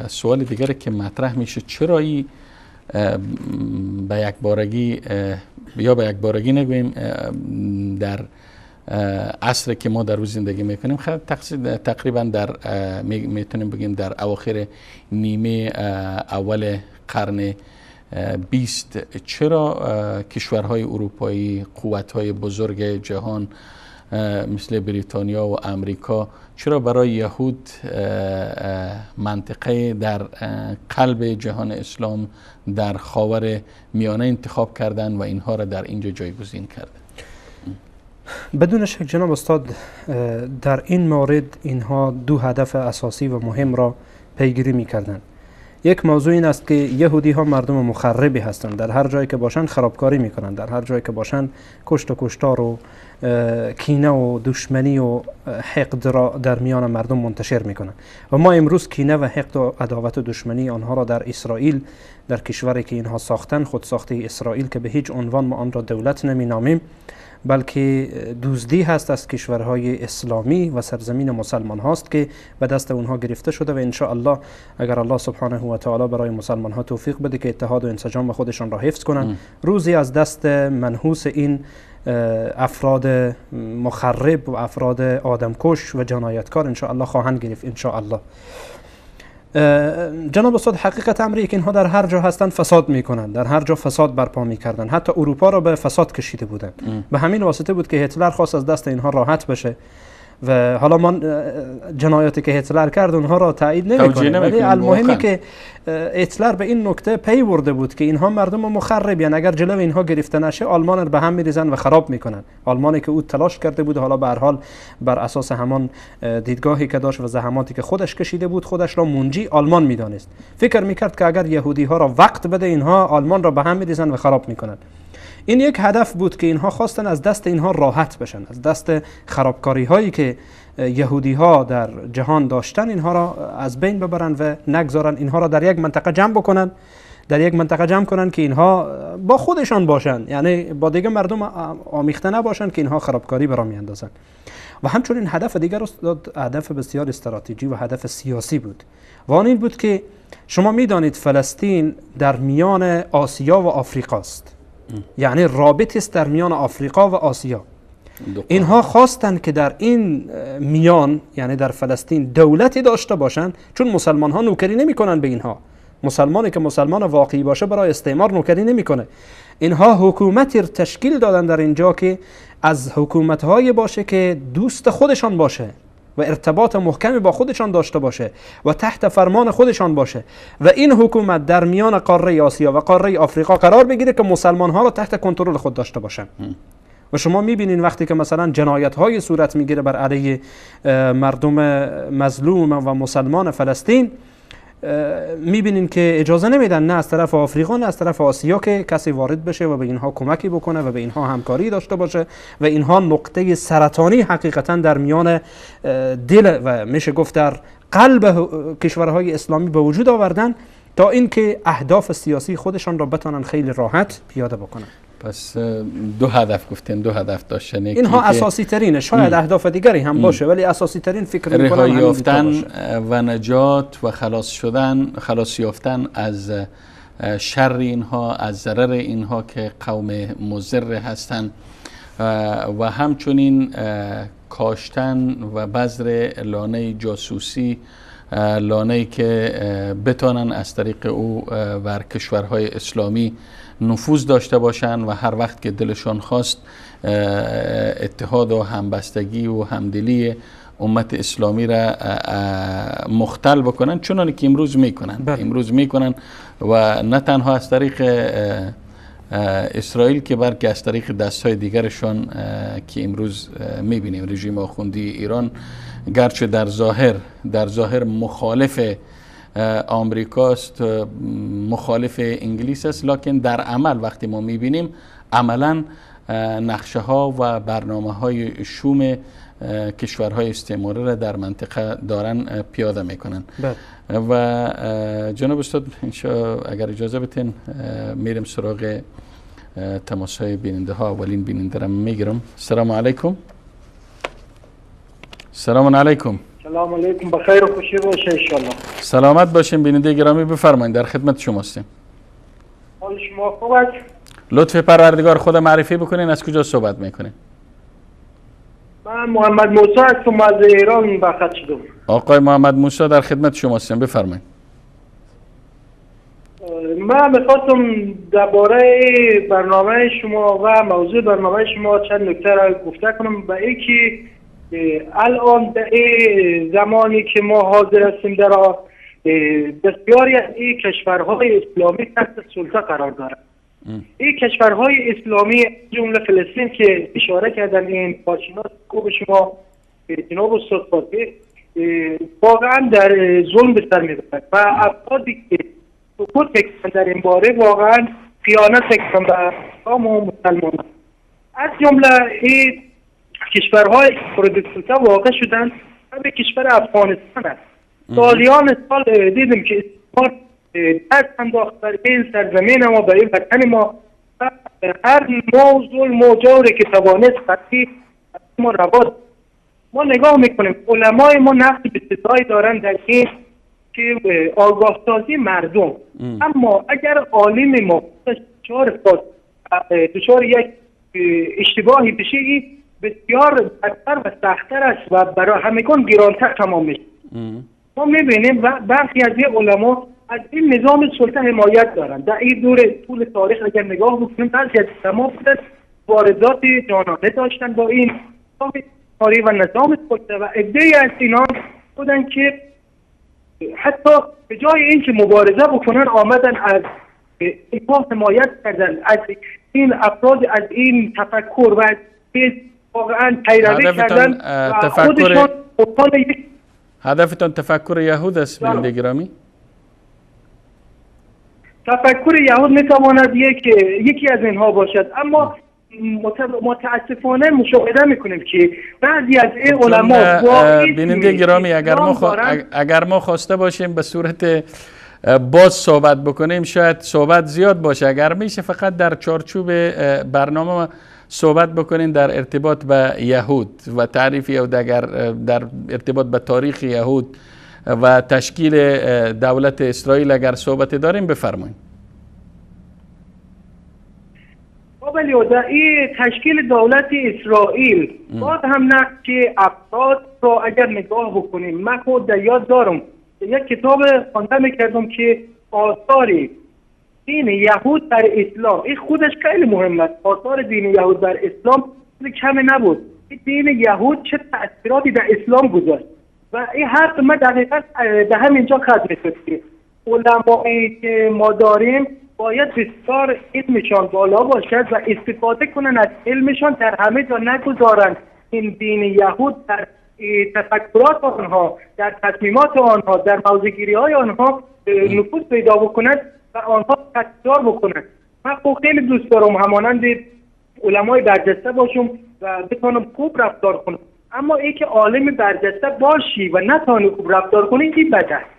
سوال دیگری که مطرح میشه، چرا این به یک بارگی یا به یک بارگی نگویم در عصر که ما در روز زندگی میکنیم، تقریبا در میتونیم بگیم در اواخر نیمه اول قرن 20 چرا کشورهای اروپایی، قوت‌های بزرگ جهان مثل بریتانیا و امریکا، چرا برای یهود منطقه در قلب جهان اسلام در خاور میانه انتخاب کردن و اینها را در اینجا جایگزین کردن؟ بدون شک جناب استاد، در این مورد اینها 2 هدف اساسی و مهم را پیگیری می کردند. یک موضوع این است که یهودی ها مردم مخربی هستند، در هر جایی که باشند خرابکاری می کنند، در هر جایی که باشند کشت و کشتار و کینه و دشمنی و حقد را در میان مردم منتشر می کنند. و ما امروز کینه و حقد و عداوت و دشمنی آنها را در اسرائیل، در کشوری که اینها ساختن، خود ساخته اسرائیل که به هیچ عنوان ما آن را دولت نمی نامیم بلکه دزدی هست از کشورهای اسلامی و سرزمین مسلمان هاست که به دست اونها گرفته شده و ان شاء الله اگر الله سبحانه و تعالی برای مسلمان ها توفیق بده که اتحاد و انسجام خودشان را حفظ کنند، روزی از دست منحوس این افراد مخرب و افراد آدمکش و جنایتکار ان شاء الله خواهند گرفت ان شاء الله. جناب استاد حقیقت امری که اینها در هر جا هستند فساد میکنند، در هر جا فساد برپا میکردن، حتی اروپا را به فساد کشیده بودند. به همین واسطه بود که هیتلر خواست از دست اینها راحت بشه و حالا ما جنایاتی که هیتلر کرد اونها را تایید نمی‌کنیم، ولی المهمی که هیتلر به این نکته پی برده بود که اینها مردم مخربین، اگر جلو اینها گرفته نشه آلمان را به هم می‌ریزن و خراب میکنن. آلمانی که او تلاش کرده بود، حالا به هر حال بر اساس همان دیدگاهی که داشت و زحماتی که خودش کشیده بود خودش را منجی آلمان میدانست. فکر میکرد که اگر یهودی ها را وقت بده اینها آلمان را به هم می‌ریزن و خراب میکنن. این یک هدف بود که اینها خواستن از دست اینها راحت بشن، از دست خرابکاری هایی که یهودی ها در جهان داشتن اینها را از بین ببرن و نگذارن اینها را در یک منطقه جمع بکنن، در یک منطقه جمع کنن که اینها با خودشان باشن، یعنی با دیگه مردم آمیخته نباشن که اینها خرابکاری برام میاندازن. و همچنین هدف دیگر هدف بسیار استراتژی و هدف سیاسی بود و آن این بود که شما میدانید فلسطین در میان آسیا و آفریقا است، یعنی رابط است در میان آفریقا و آسیا. اینها خواستند که در این میان، یعنی در فلسطین، دولتی داشته باشند، چون مسلمان ها نوکری نمی کنن به اینها. مسلمانی که مسلمان واقعی باشه برای استعمار نوکری نمیکنه. اینها حکومتی تشکیل دادن در اینجا که از حکومت های باشه که دوست خودشان باشه و ارتباط محکمی با خودشان داشته باشه و تحت فرمان خودشان باشه و این حکومت در میان قاره آسیا و قاره آفریقا قرار بگیره که مسلمان ها را تحت کنترل خود داشته باشن. و شما میبینین وقتی که مثلا جنایت های صورت میگیره بر علیه مردم مظلوم و مسلمان فلسطین، میبینین که اجازه نمیدن نه از طرف آفریقا نه از طرف آسیا که کسی وارد بشه و به اینها کمکی بکنه و به اینها همکاری داشته باشه و اینها نقطه سرطانی حقیقتا در میان دل و میشه گفت در قلب کشورهای اسلامی به وجود آوردن تا اینکه اهداف سیاسی خودشان را بتونن خیلی راحت پیاده بکنن. پس دو هدف گفتین، دو هدف داشتن. اینها اساسی ترینه، شاید اهداف دیگری هم باشه ولی اساسی ترین فکر می‌کنم رهایی یافتن و نجات و خلاص یافتن از شر اینها، از ضرر اینها که قوم مضر هستند و همچنین کاشتن و بذر لانه جاسوسی، لانه‌ای که بتانن از طریق او بر کشورهای اسلامی نفوذ داشته باشن و هر وقت که دلشان خواست اتحاد و همبستگی و همدلی امت اسلامی را مختل بکنن، چنانه که امروز میکنن و نه تنها از طریق اسرائیل که بلکه از طریق دستهای دیگرشان که امروز میبینیم رژیم آخوندی ایران گرچه در ظاهر مخالف آمریکاست، مخالف انگلیس است، لکن در عمل وقتی ما میبینیم عملا نقشه ها و برنامه های شوم کشورهای استعماری را در منطقه دارن پیاده میکنن. و جناب استاد اگر اجازه بتین میرم سراغ تماس های بیننده ها. اولین بیننده را میگیرم. السلام علیکم. سلام علیکم. سلام علیکم، بخیر و خوشی باشه انشالله. سلامت باشین بیننده گرامی، بفرمایید، در خدمت شما هستیم. حال شما خوب است؟ لطف پروردگار خود معرفی بکنین، از کجا صحبت میکنین؟ من محمد موسی هستم، از ایران به خط شدم. آقای محمد موسی در خدمت شما هستیم، بفرمایید. من میخواستم درباره برنامه شما و موضوع برنامه شما چند نکته را گفته کنم. به اینکه الان در این زمانی که ما حاضر هستیم در بسیاری از این کشورهای اسلامی تحت سلطه قرار دارند. این کشورهای اسلامی جمله فلسطین که اشاره کردن این پارچینات خوب شما جناب استاد فاطمی واقعا در ظلم به سر میبرند و افرادی که سکوت میکنند در این باره واقعا خیانت میکنند به اسلام و مسلمانان. از جمله این کشورهای مورد سلطه واقع شدن به کشور افغانستان است. سالیان سال دیدیم که استعمار دست انداخت بر این سرزمین ما، بر این وطن ما، هر نوع ظلم و جوری که توانست خطی ما روا. ما نگاه میکنیم علمای ما نقش بسیاری دارن در این که آگاه سازی مردم، اما اگر عالم ما دچار یک اشتباهی بشه بسیار بدتر و سخت‌تر است و برای همگان گرانتر تمام میشه. ما میبینیم برخی از علما از این نظام سلطه حمایت دارن. در این طول تاریخ اگر نگاه بکنیم بعضی از علما واردات جانانه داشتن با این نظام و نظام سلطه و عده‌ای از اینا بودن که حتی به جای اینکه مبارزه بکنن آمدن از اینها حمایت کردن، از این افراد از این تفکر و از واقعا پیروی کردن و خودشان هدفتون تفکر یهود است بیننده گرامی؟ تفکر یهود میتواند یکی از اینها باشد، اما متاسفانه مشاهده میکنیم که بعضی از این علما بیننده گرامی اگر ما خواسته باشیم به صورت باز صحبت بکنیم شاید صحبت زیاد باشه. اگر میشه فقط در چارچوب برنامه صحبت بکنین در ارتباط به یهود و تعریف یهود، اگر در ارتباط به تاریخ یهود و تشکیل دولت اسرائیل اگر صحبت داریم بفرمایید. ولی در این تشکیل دولت اسرائیل باز هم نه که افراد را اگر نگاه بکنیم، من خود در یاد دارم یک کتاب خوانده میکردم که آثاری دین یهود در اسلام، این خودش خیلی مهم است. آثار دین یهود در اسلام کمی نبود. این دین یهود چه تأثیراتی در اسلام گذاشت و این حرف من دقیقا به همینجا ختم شد که علمایی که ما داریم باید بسیار علمشان بالا باشد و استفاده کنن از علمشان، در همه جا نگذارند این دین یهود در تفکرات آنها، در تصمیمات آنها، در موضع‌گیری های آنها نفوذ پیدا بکنند و آنها تکرار بکنند. من خیلی دوست دارم همانند علمای برجسته باشم و بتونم خوب رفتار کنم، اما این که عالم برجسته باشی و نتونی خوب رفتار کنی این بده است.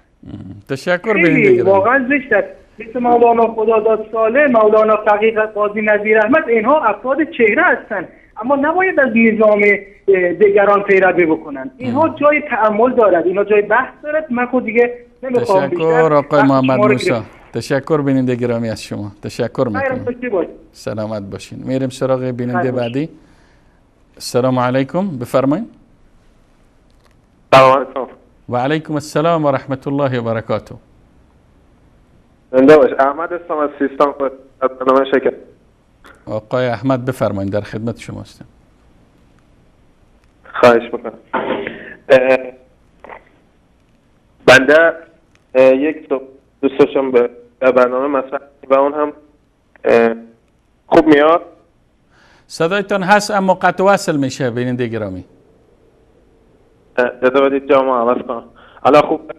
تشکر بیننده واقعا زشت است. مثل مولانا خداداد صالح، مولانا فقیه قاضی نظیر احمد، اینها افراد چهره هستند اما نباید از نظام دیگران پیروی بکنن. اینها جای تأمل دارد، اینها جای بحث دارد. من خود دیگه نمیخوام بیشتر. تشکر آقای محمد موسی. تشکر بیننده گرامی از شما. تشکر میکنم. سلامت باشین. میریم سراغ بیننده بعدی. السلام علیکم، بفرمایید. سلام علیکم. و علیکم السلام و رحمت الله و برکاته. زنده باش. احمد هستم از سیستان. برنامه شرکت. آقای احمد بفرمایید، در خدمت شما هستم. خواهش میکنم. بنده یک دوست داشتم به برنامه مثلا و اون هم خوب میاد. صدایتان هست اما قطع وصل میشه بیننده گرامی. اجازه بدید جامو عوض کنم. الان خوب؟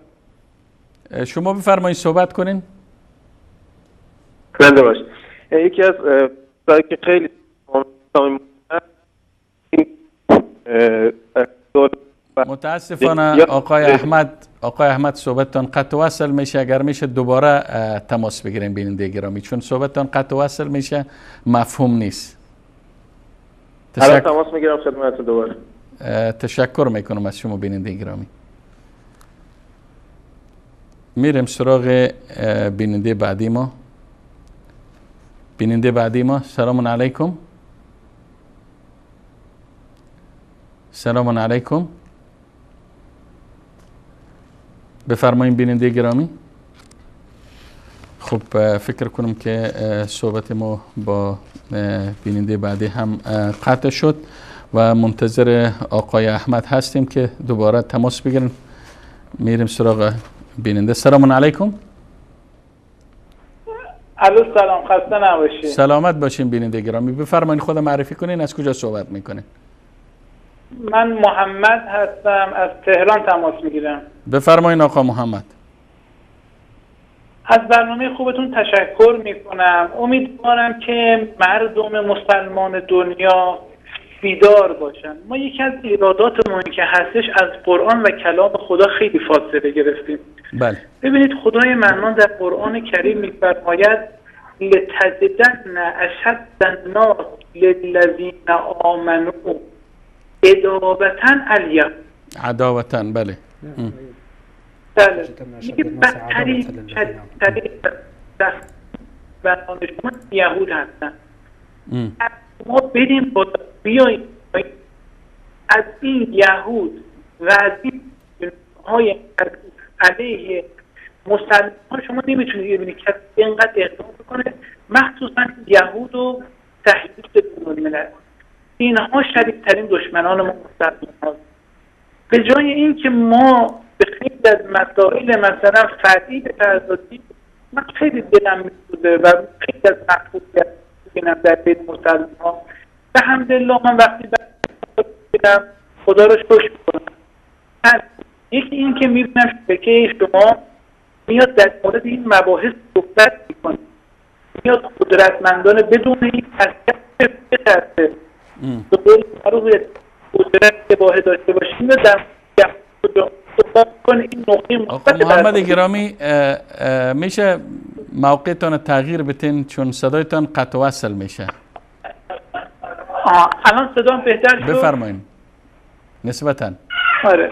شما بفرمایید صحبت کنین. زنده باش. یکی از چیزایی که خیلی متاسفانه آقای احمد صحبتتان قطع وصل میشه. اگر میشه دوباره تماس بگیریم بیننده گرامی، چون صحبتتان قطع وصل میشه مفهوم نیست. الان تماس میگیرم خدمتتون دوباره. تشکر میکنم از شما بیننده گرامی. میریم سراغ بیننده بعدی ما. بیننده بعدی ما. سلام علیکم. سلام علیکم. بفرمایید بیننده گرامی. خب فکر کنم که صحبت ما با بیننده بعدی هم قطع شد و منتظر آقای احمد هستیم که دوباره تماس بگیرن. میریم سراغ بیننده. سلام علیکم. الو سلام، خسته نباشید. سلامت باشین بیننده گرامی. بفرمایید خود معرفی کنین، از کجا صحبت میکنین؟ من محمد هستم، از تهران تماس میگیرم. بفرمایید آقا محمد. از برنامه خوبتون تشکر میکنم. امیدوارم که مردم مسلمان دنیا بیدار باشن. ما یکی از ایراداتمون که هستش از قرآن و کلام خدا خیلی فاصله گرفتیم. بله. ببینید خدای منان در قرآن کریم میفرماید لتجدن اشد الناس للذین آمنوا عداوة. بله. بله. میگه بدترین برنامه شما یهود هستن. ما بریم با بیاییم از این یهود و از این های علیه مسلمان شما نمیتونید ببینید کسی اینقدر اقدام بکنه، مخصوصا یهود و صهیونیست بین‌الملل. اینها شدیدترین دشمنان ما مسلمان هاست. به جای اینکه ما به خیلی از مسائل مثلا فردی بپردازیم، من خیلی دلم میسوزه و خیلی از محبوبیت بینم در بین مسلمان ها. به حمدالله من وقتی بینم خدا رو شکر میکنم. یکی این که میبینم شبکه شما میاد در مورد این مباحث صحبت میکنه، میاد قدرتمندانه بدون این حرکت بترسه به قول معروف قدرت شباهه داشته باشیم و در صحبت کنه. این نقطه آقا محمد گرامی میشه موقعتان تغییر بتین چون صدایتان قطع و وصل میشه. الان صدام بهتر شد؟ بفرمایید. نسبتاً آره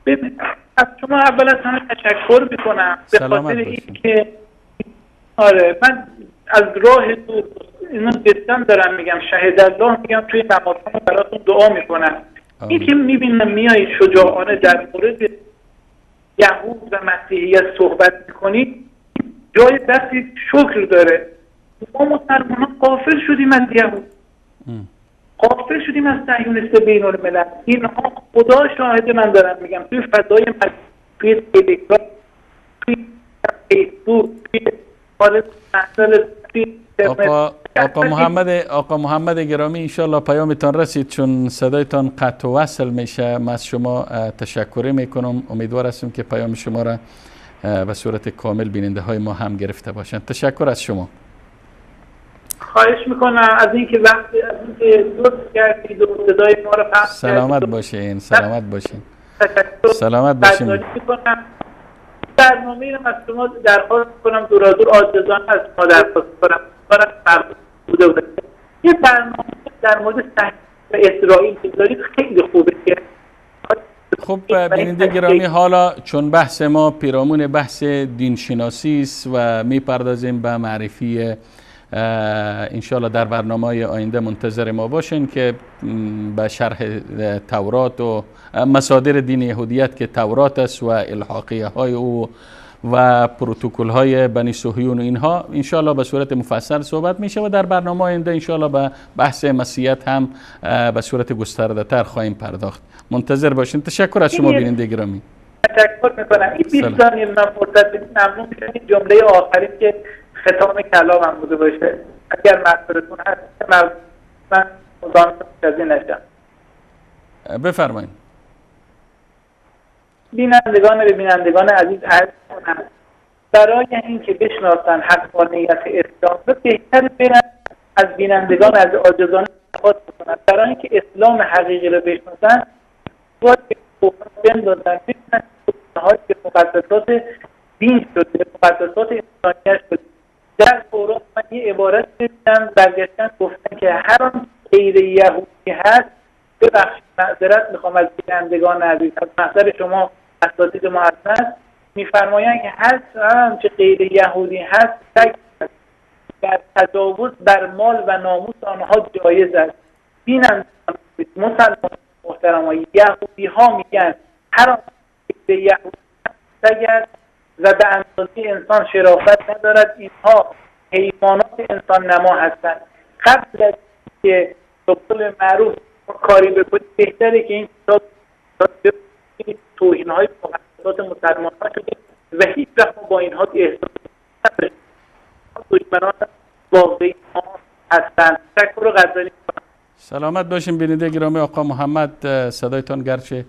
ببین، از شما اول از همه تشکر میکنم به خاطر اینکه آره من از راه دور اینو دستم دارم میگم شهید الله میگم توی نمازها براتون دعا میکنم. این که میبینم میای شجاعانه در مورد یهود و مسیحیت صحبت میکنید جای بسی شکر داره. ما مسلمانان غافل شدیم از یهود، غافل شدیم از صهیونیست بین‌الملل. اینها خدا شاهد من دارم میگم توی فضای توی تلگرام، توی فیسبوک، توی آقا محمد گرامی انشالله پیامتان رسید چون صدایتان قطع و وصل میشه. من از شما تشکر میکنم. امیدوار هستم که پیام شما را به صورت کامل بیننده های ما هم گرفته باشند. تشکر از شما. خواهش میکنم از اینکه وقتی از اینکه لطف کردید و صدای ما را پخش کردید. سلامت باشین. سلامت باشین. تشکر. سلامت باشین. برنامه رو از شما درخواست کنم دورادور عاجزانه از شما درخواست کنم یه برنامه در مورد صهیونیسم و اسرائیل بذارید خیلی خوبه. خب بیننده گرامی، حالا چون بحث ما پیرامون بحث دینشناسی است و میپردازیم به معرفی انشاءالله در برنامه آینده منتظر ما باشین که به شرح تورات و مصادر دین یهودیت که تورات است و الحاقیه های او و پروتکل های بنی صهیون و اینها انشاءالله به صورت مفصل صحبت میشه و در برنامه آینده انشاءالله به بحث مسیحیت هم به صورت گسترده تر خواهیم پرداخت. منتظر باشین. تشکر از شما بیننده گرامی. تشکر میکنم. این 20 ثانیه من فرصت بدید ممنون میشم این جمله آخری که ختام کلامم بوده باشه اگر مقصودتون هست من مزاحمتون مجازی نشم. بفرمایید. بینندگان عزیز عرض کنم برای اینکه بشناسن حقانیت اسلام رو بهتر برن از بینندگان از عاجزانه خواست کنن. برای اینکه اسلام حقیقی رو بشناسن باید بندازن ببینن هایی که مقدسات دین شده، مقدسات انسانیت شده. در تورات من یه عبارت دیدم برگشتن گفتن که هر آن غیر یهودی هست، ببخشید معذرت میخوام از بینندگان عزیز از محضر شما اساتید معزز، میفرمایند که هر آنچه غیر یهودی هست در تجاوز بر مال و ناموس آنها جایز است. بینندگان مسلمان محترم یهودی ها میگن هر آنچه غیر یهودی هست و به اندازه انسان شرافت ندارد، اینها حیوانات انسان نما هستند. قبل از که به قول معروف کاری بکنید بهتره که این توهین های مقدسات مسلمان ها شده و هیچ وقت با اینها احساس نداشتیم. دشمنان واقعی ما هستند. تشکر و غزالی کنم. سلامت باشین بیننده گرامی. آقا محمد صدایتان گرچه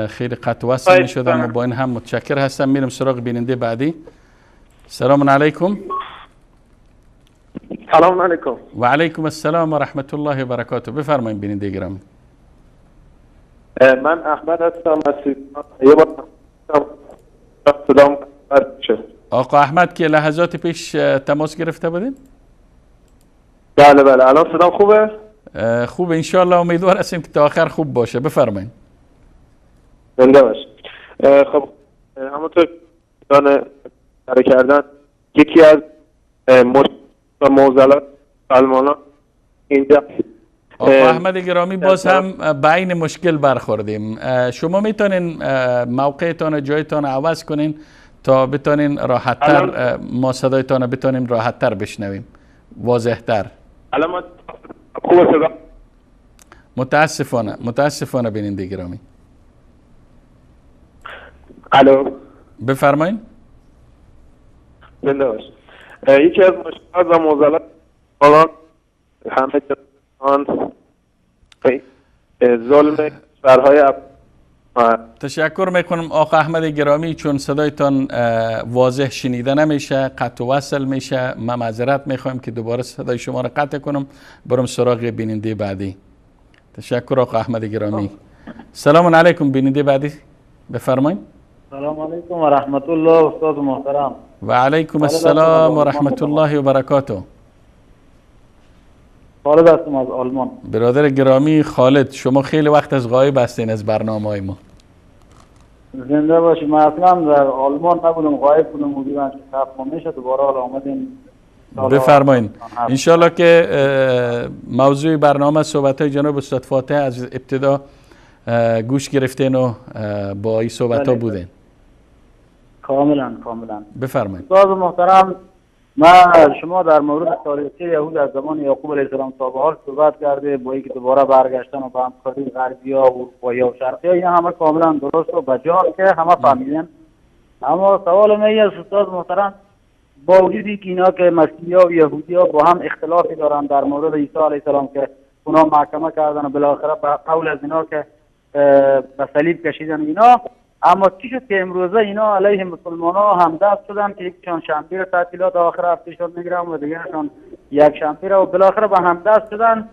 خیلی قطع وصل می شد اما با این هم متشکر هستم. میرم سراغ بیننده بعدی. سلام علیکم. سلام علیکم. و علیکم السلام و رحمت الله و برکاته. بفرمایید بیننده گرامی. من احمد هستم از یه بار سلام. آقا احمد که لحظات پیش تماس گرفته بودین؟ بله بله. الان صدام خوبه؟ خوبه انشاءالله. امیدوار هستیم که تا آخر خوب باشه. بفرمایید. زنده باش. خب همونطور که کردن یکی از معضلات مسلمانان اینجا آقا احمد گرامی باز هم به این مشکل برخوردیم. شما میتونین موقعتان جایتان عوض کنین تا بتونین راحتتر ما صدایتان بتونیم راحتتر بشنویم، واضحتر. الان ما خوب صدا؟ متاسفانه بیننده گرامی. الو بفرمایید. زنده باش. یکی از مشکلات و معضلات الان همه جهان ظلم کشورهای تشکر میکنم آقا احمد گرامی، چون صدایتان واضح شنیده نمیشه، قطع و وصل میشه. من معذرت میخوایم که دوباره صدای شما را قطع کنم، برم سراغ بیننده بعدی. تشکر آقا احمد گرامی. سلام علیکم بیننده بعدی، بفرمایید. سلام علیکم و رحمت الله استاد محترم. و علیکم السلام و رحمت الله و برکاته. خالد هستم از آلمان. برادر گرامی خالد، شما خیلی وقت از غایب هستین از برنامه‌های ما. زنده باشید. من اصلا در آلمان نبودم، غایب بودم، بودم که خب میشه دوباره حالا آمدیم. بفرمایید. انشالله که موضوع برنامه صحبت‌های جناب استاد فاتح از ابتدا گوش گرفتین و با این صحبت‌ها بودین. کاملا. بفرمایید. استاد محترم، شما در مورد تاریخی یهود از زمان یعقوب علیه السلام تا به حال صحبت کرده، با اینکه دوباره برگشتن و به همکاری غربی‌ها و اروپایی‌ها و شرقی‌ها، این همه کاملا درست و بجاست که همه فهمیدن. اما سوال من است استاد محترم، با وجودی که اینا که مسیحی‌ها و یهودی‌ها با هم اختلافی دارن در مورد عیسی علیه السلام که اونا محاکمه کردن و بالاخره به قول از اینا که به صلیب کشیدن اینا، اما چی شد که امروزه اینا علیه مسلمان‌ها همدست شدن که یکیشان شنبه تعطیلات آخر هفتهشون میگیرن و دیگرشان یک شنبه و بالاخره به همدست شدن.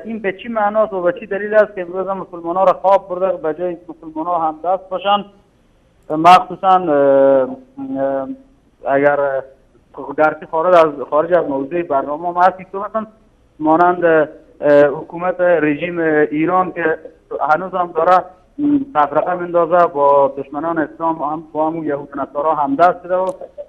این به چی معناست و به چی دلیل است که امروزه مسلمان‌ها را خواب برده به جای مسلمان‌ها همدست باشن؟ مخصوصا اگر گرچه خارج از موضوع برنامه ما هستی که مثلا مانند حکومت رژیم ایران که هنوز هم داره تفرقه مندازه با دشمنان اسلام، هم با هم یهود و نصارا همدست شده و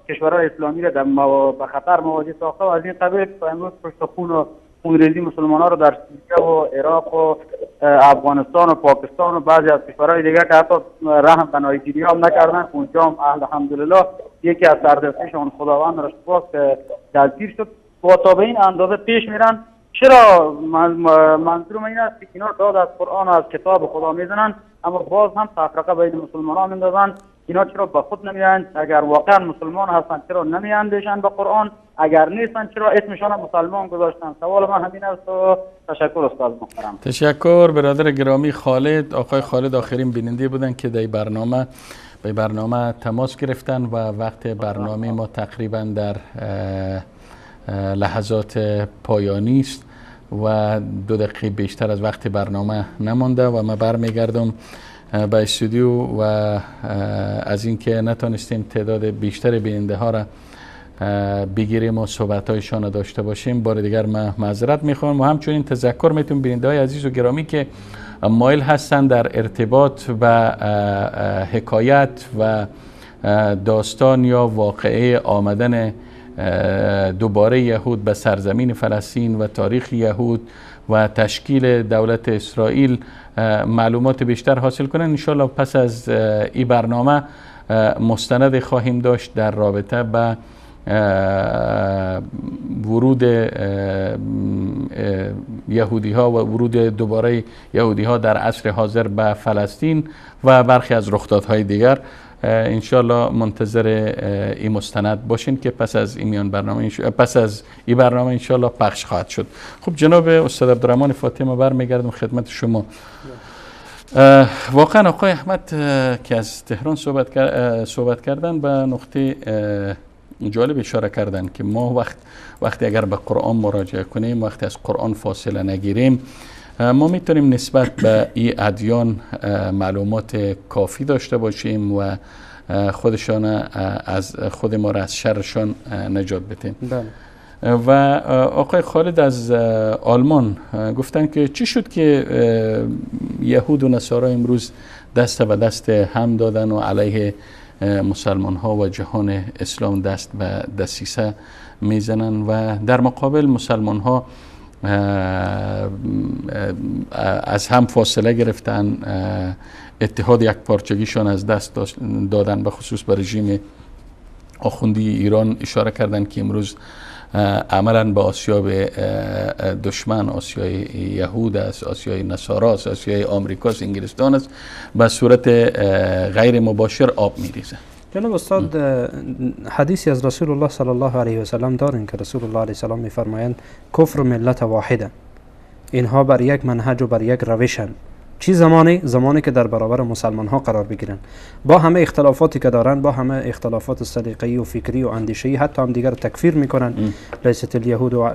کشورهای اسلامی را به خطر مواجه ساخته و از این قبیل امروز پشت خون و خونریزی مسلمانان را در سوریه و عراق و افغانستان و پاکستان و بعضی از کشورهای دیگر که حتی رحم به نایجیریا هم نکردن، اونجا هم الحمدلله یکی از سردستشان خداوند را سپاس که دستگیر شد. با تا به این اندازه پیش میرن. چرا منظورم این است که اینا داد از قرآن و از کتاب خدا میزنن اما باز هم تفرقه بین مسلمانان میندازن؟ اینا چرا به خود نمیان؟ اگر واقعا مسلمان هستن چرا نمیاندیشن به قرآن؟ اگر نیستن چرا اسمشان مسلمان گذاشتن؟ سوال من همین است و تشکر استاد محترم. تشکر برادر گرامی خالد. آقای خالد آخرین بیننده بودن که در برنامه تماس گرفتن و وقت برنامه ما تقریبا در لحظات پایانی است و 2 دقیقه بیشتر از وقت برنامه نمانده و ما برمیگردم به استودیو و از اینکه نتونستیم تعداد بیشتر بیننده ها را بگیریم و صحبت هایشان را داشته باشیم، بار دیگر من معذرت میخوام و همچنین تذکر میتونم بیننده های عزیز و گرامی که مایل هستن در ارتباط و حکایت و داستان یا واقعه آمدن دوباره یهود به سرزمین فلسطین و تاریخ یهود و تشکیل دولت اسرائیل معلومات بیشتر حاصل کنن، انشالله پس از این برنامه مستند خواهیم داشت در رابطه به ورود یهودی ها و ورود دوباره یهودی ها در عصر حاضر به فلسطین و برخی از رخدادهای دیگر. انشالله منتظر این مستند باشین که پس از این برنامه انشالله پخش خواهد شد. خب جناب استاد عبدالرحمن فاطمی برمیگردم خدمت شما. واقعا آقای احمد که از تهران صحبت کردن به نقطه جالب اشاره کردن که ما وقتی اگر به قرآن مراجعه کنیم، وقتی از قرآن فاصله نگیریم، ما میتونیم نسبت به این ادیان معلومات کافی داشته باشیم و خود ما را از شرشان نجات بدیم. و آقای خالد از آلمان گفتن که چی شد که یهود و نصارا امروز دست به دست هم دادن و علیه مسلمان ها و جهان اسلام دست به دسیسه میزنن و در مقابل مسلمان ها از هم فاصله گرفتن، اتحاد یک پارچگیشان از دست دادن. به خصوص به رژیم آخوندی ایران اشاره کردن که امروز عملا به آسیاب دشمن، آسیای یهود است، آسیای نصارا است، آسیای آمریکا است، انگلستان است، به صورت غیر مباشر آب میریزه. جناب استاد، حدیثی از رسول الله صلی الله علیه و سلم دارین که رسول الله علیه و سلم میفرمایند کفر ملت واحده، اینها بر یک منهج و بر یک روشن. چی زمانی که در برابر مسلمان ها قرار بگیرن، با همه اختلافاتی که دارن، با همه اختلافات سلیقه‌ای و فکری و اندیشه‌ای، حتی هم دیگر تکفیر میکنن. لیست الیهود و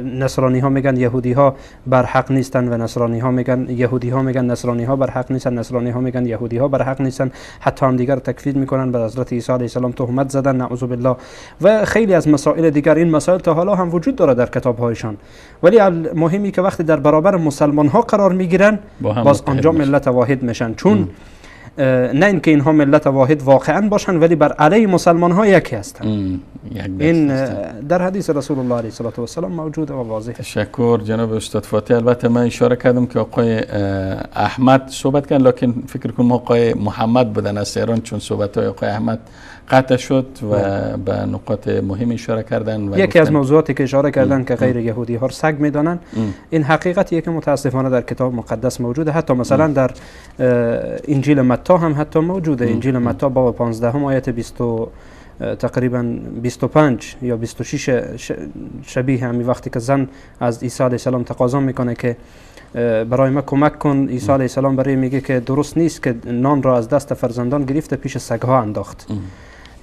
نصرانی ها میگن یهودی ها بر حق نیستن و نصرانی ها میگن یهودی ها میگن نصرانی ها بر حق نیستن، نصرانی ها میگن یهودی ها بر حق نیستن، حتی هم دیگر تکفیر میکنن، به حضرت عیسی علیه السلام تهمت زدن، نعوذ بالله، و خیلی از مسائل دیگر. این مسائل تا حالا هم وجود داره در کتاب هایشان، ولی مهمی که وقتی در برابر مسلمان ها قرار میگیرن باز آنجا ملت واحد میشن، چون نه اینکه اینها ملت واحد واقعا باشن ولی بر علیه مسلمان ها یکی هستن. این در حدیث رسول الله علیه السلام موجود و واضح. تشکر جناب استاد فاتح. البته من اشاره کردم که آقای احمد صحبت کردن، لکن فکر کنم آقای محمد بودن از تهران، چون صحبت های آقای احمد قطع شد و به نقاط مهم اشاره کردن. و یکی از موضوعاتی که اشاره کردن که غیر یهودی ها سگ میدانن، این حقیقتیه که متاسفانه در کتاب مقدس موجوده. حتی مثلا در انجیل متی هم حتی موجوده. انجیل متی باب 15 آیت 20 تقریبا 25 یا 26 شبیه همین وقتی که زن از عیسی علیه السلام تقاضا میکنه که برای ما کمک کن، عیسی علیه السلام برای میگه که درست نیست که نان را از دست فرزندان گرفته پیش سگها انداخت.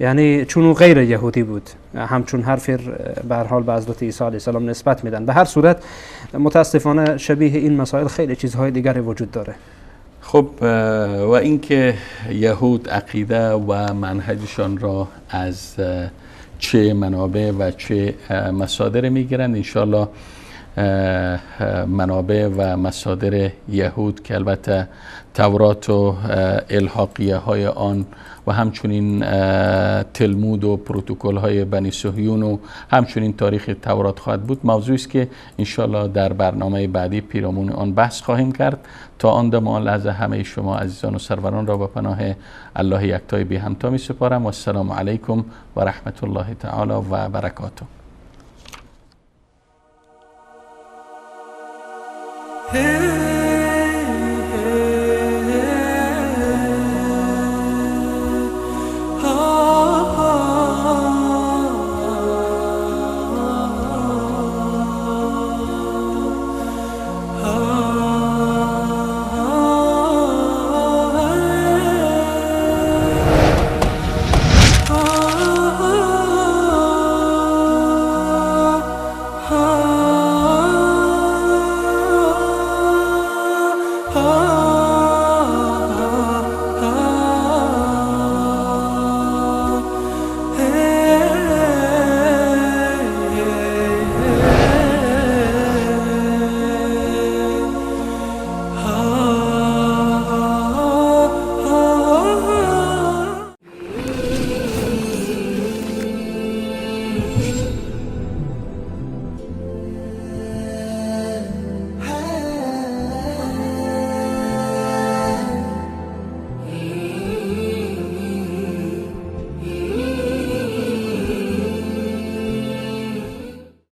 یعنی چون او غیر یهودی بود، همچون حرف به هر حال به حضرت عیسی علیه السلام نسبت میدن. به هر صورت متاسفانه شبیه این مسائل خیلی چیزهای دیگری وجود داره. خب و اینکه یهود عقیده و منهجشان را از چه منابع و چه مصادر میگیرند، انشالله منابع و مصادر یهود که البته تورات و الحاقیه های آن و همچنین تلمود و پروتکل های بنی صهیون و همچنین تاریخ تورات خواهد بود، موضوعی است که انشالله در برنامه بعدی پیرامون آن بحث خواهیم کرد. تا آن دم لحظه همه شما عزیزان و سروران را به پناه الله یکتای بی همتا می سپارم و السلام علیکم و رحمت الله تعالی و برکاته.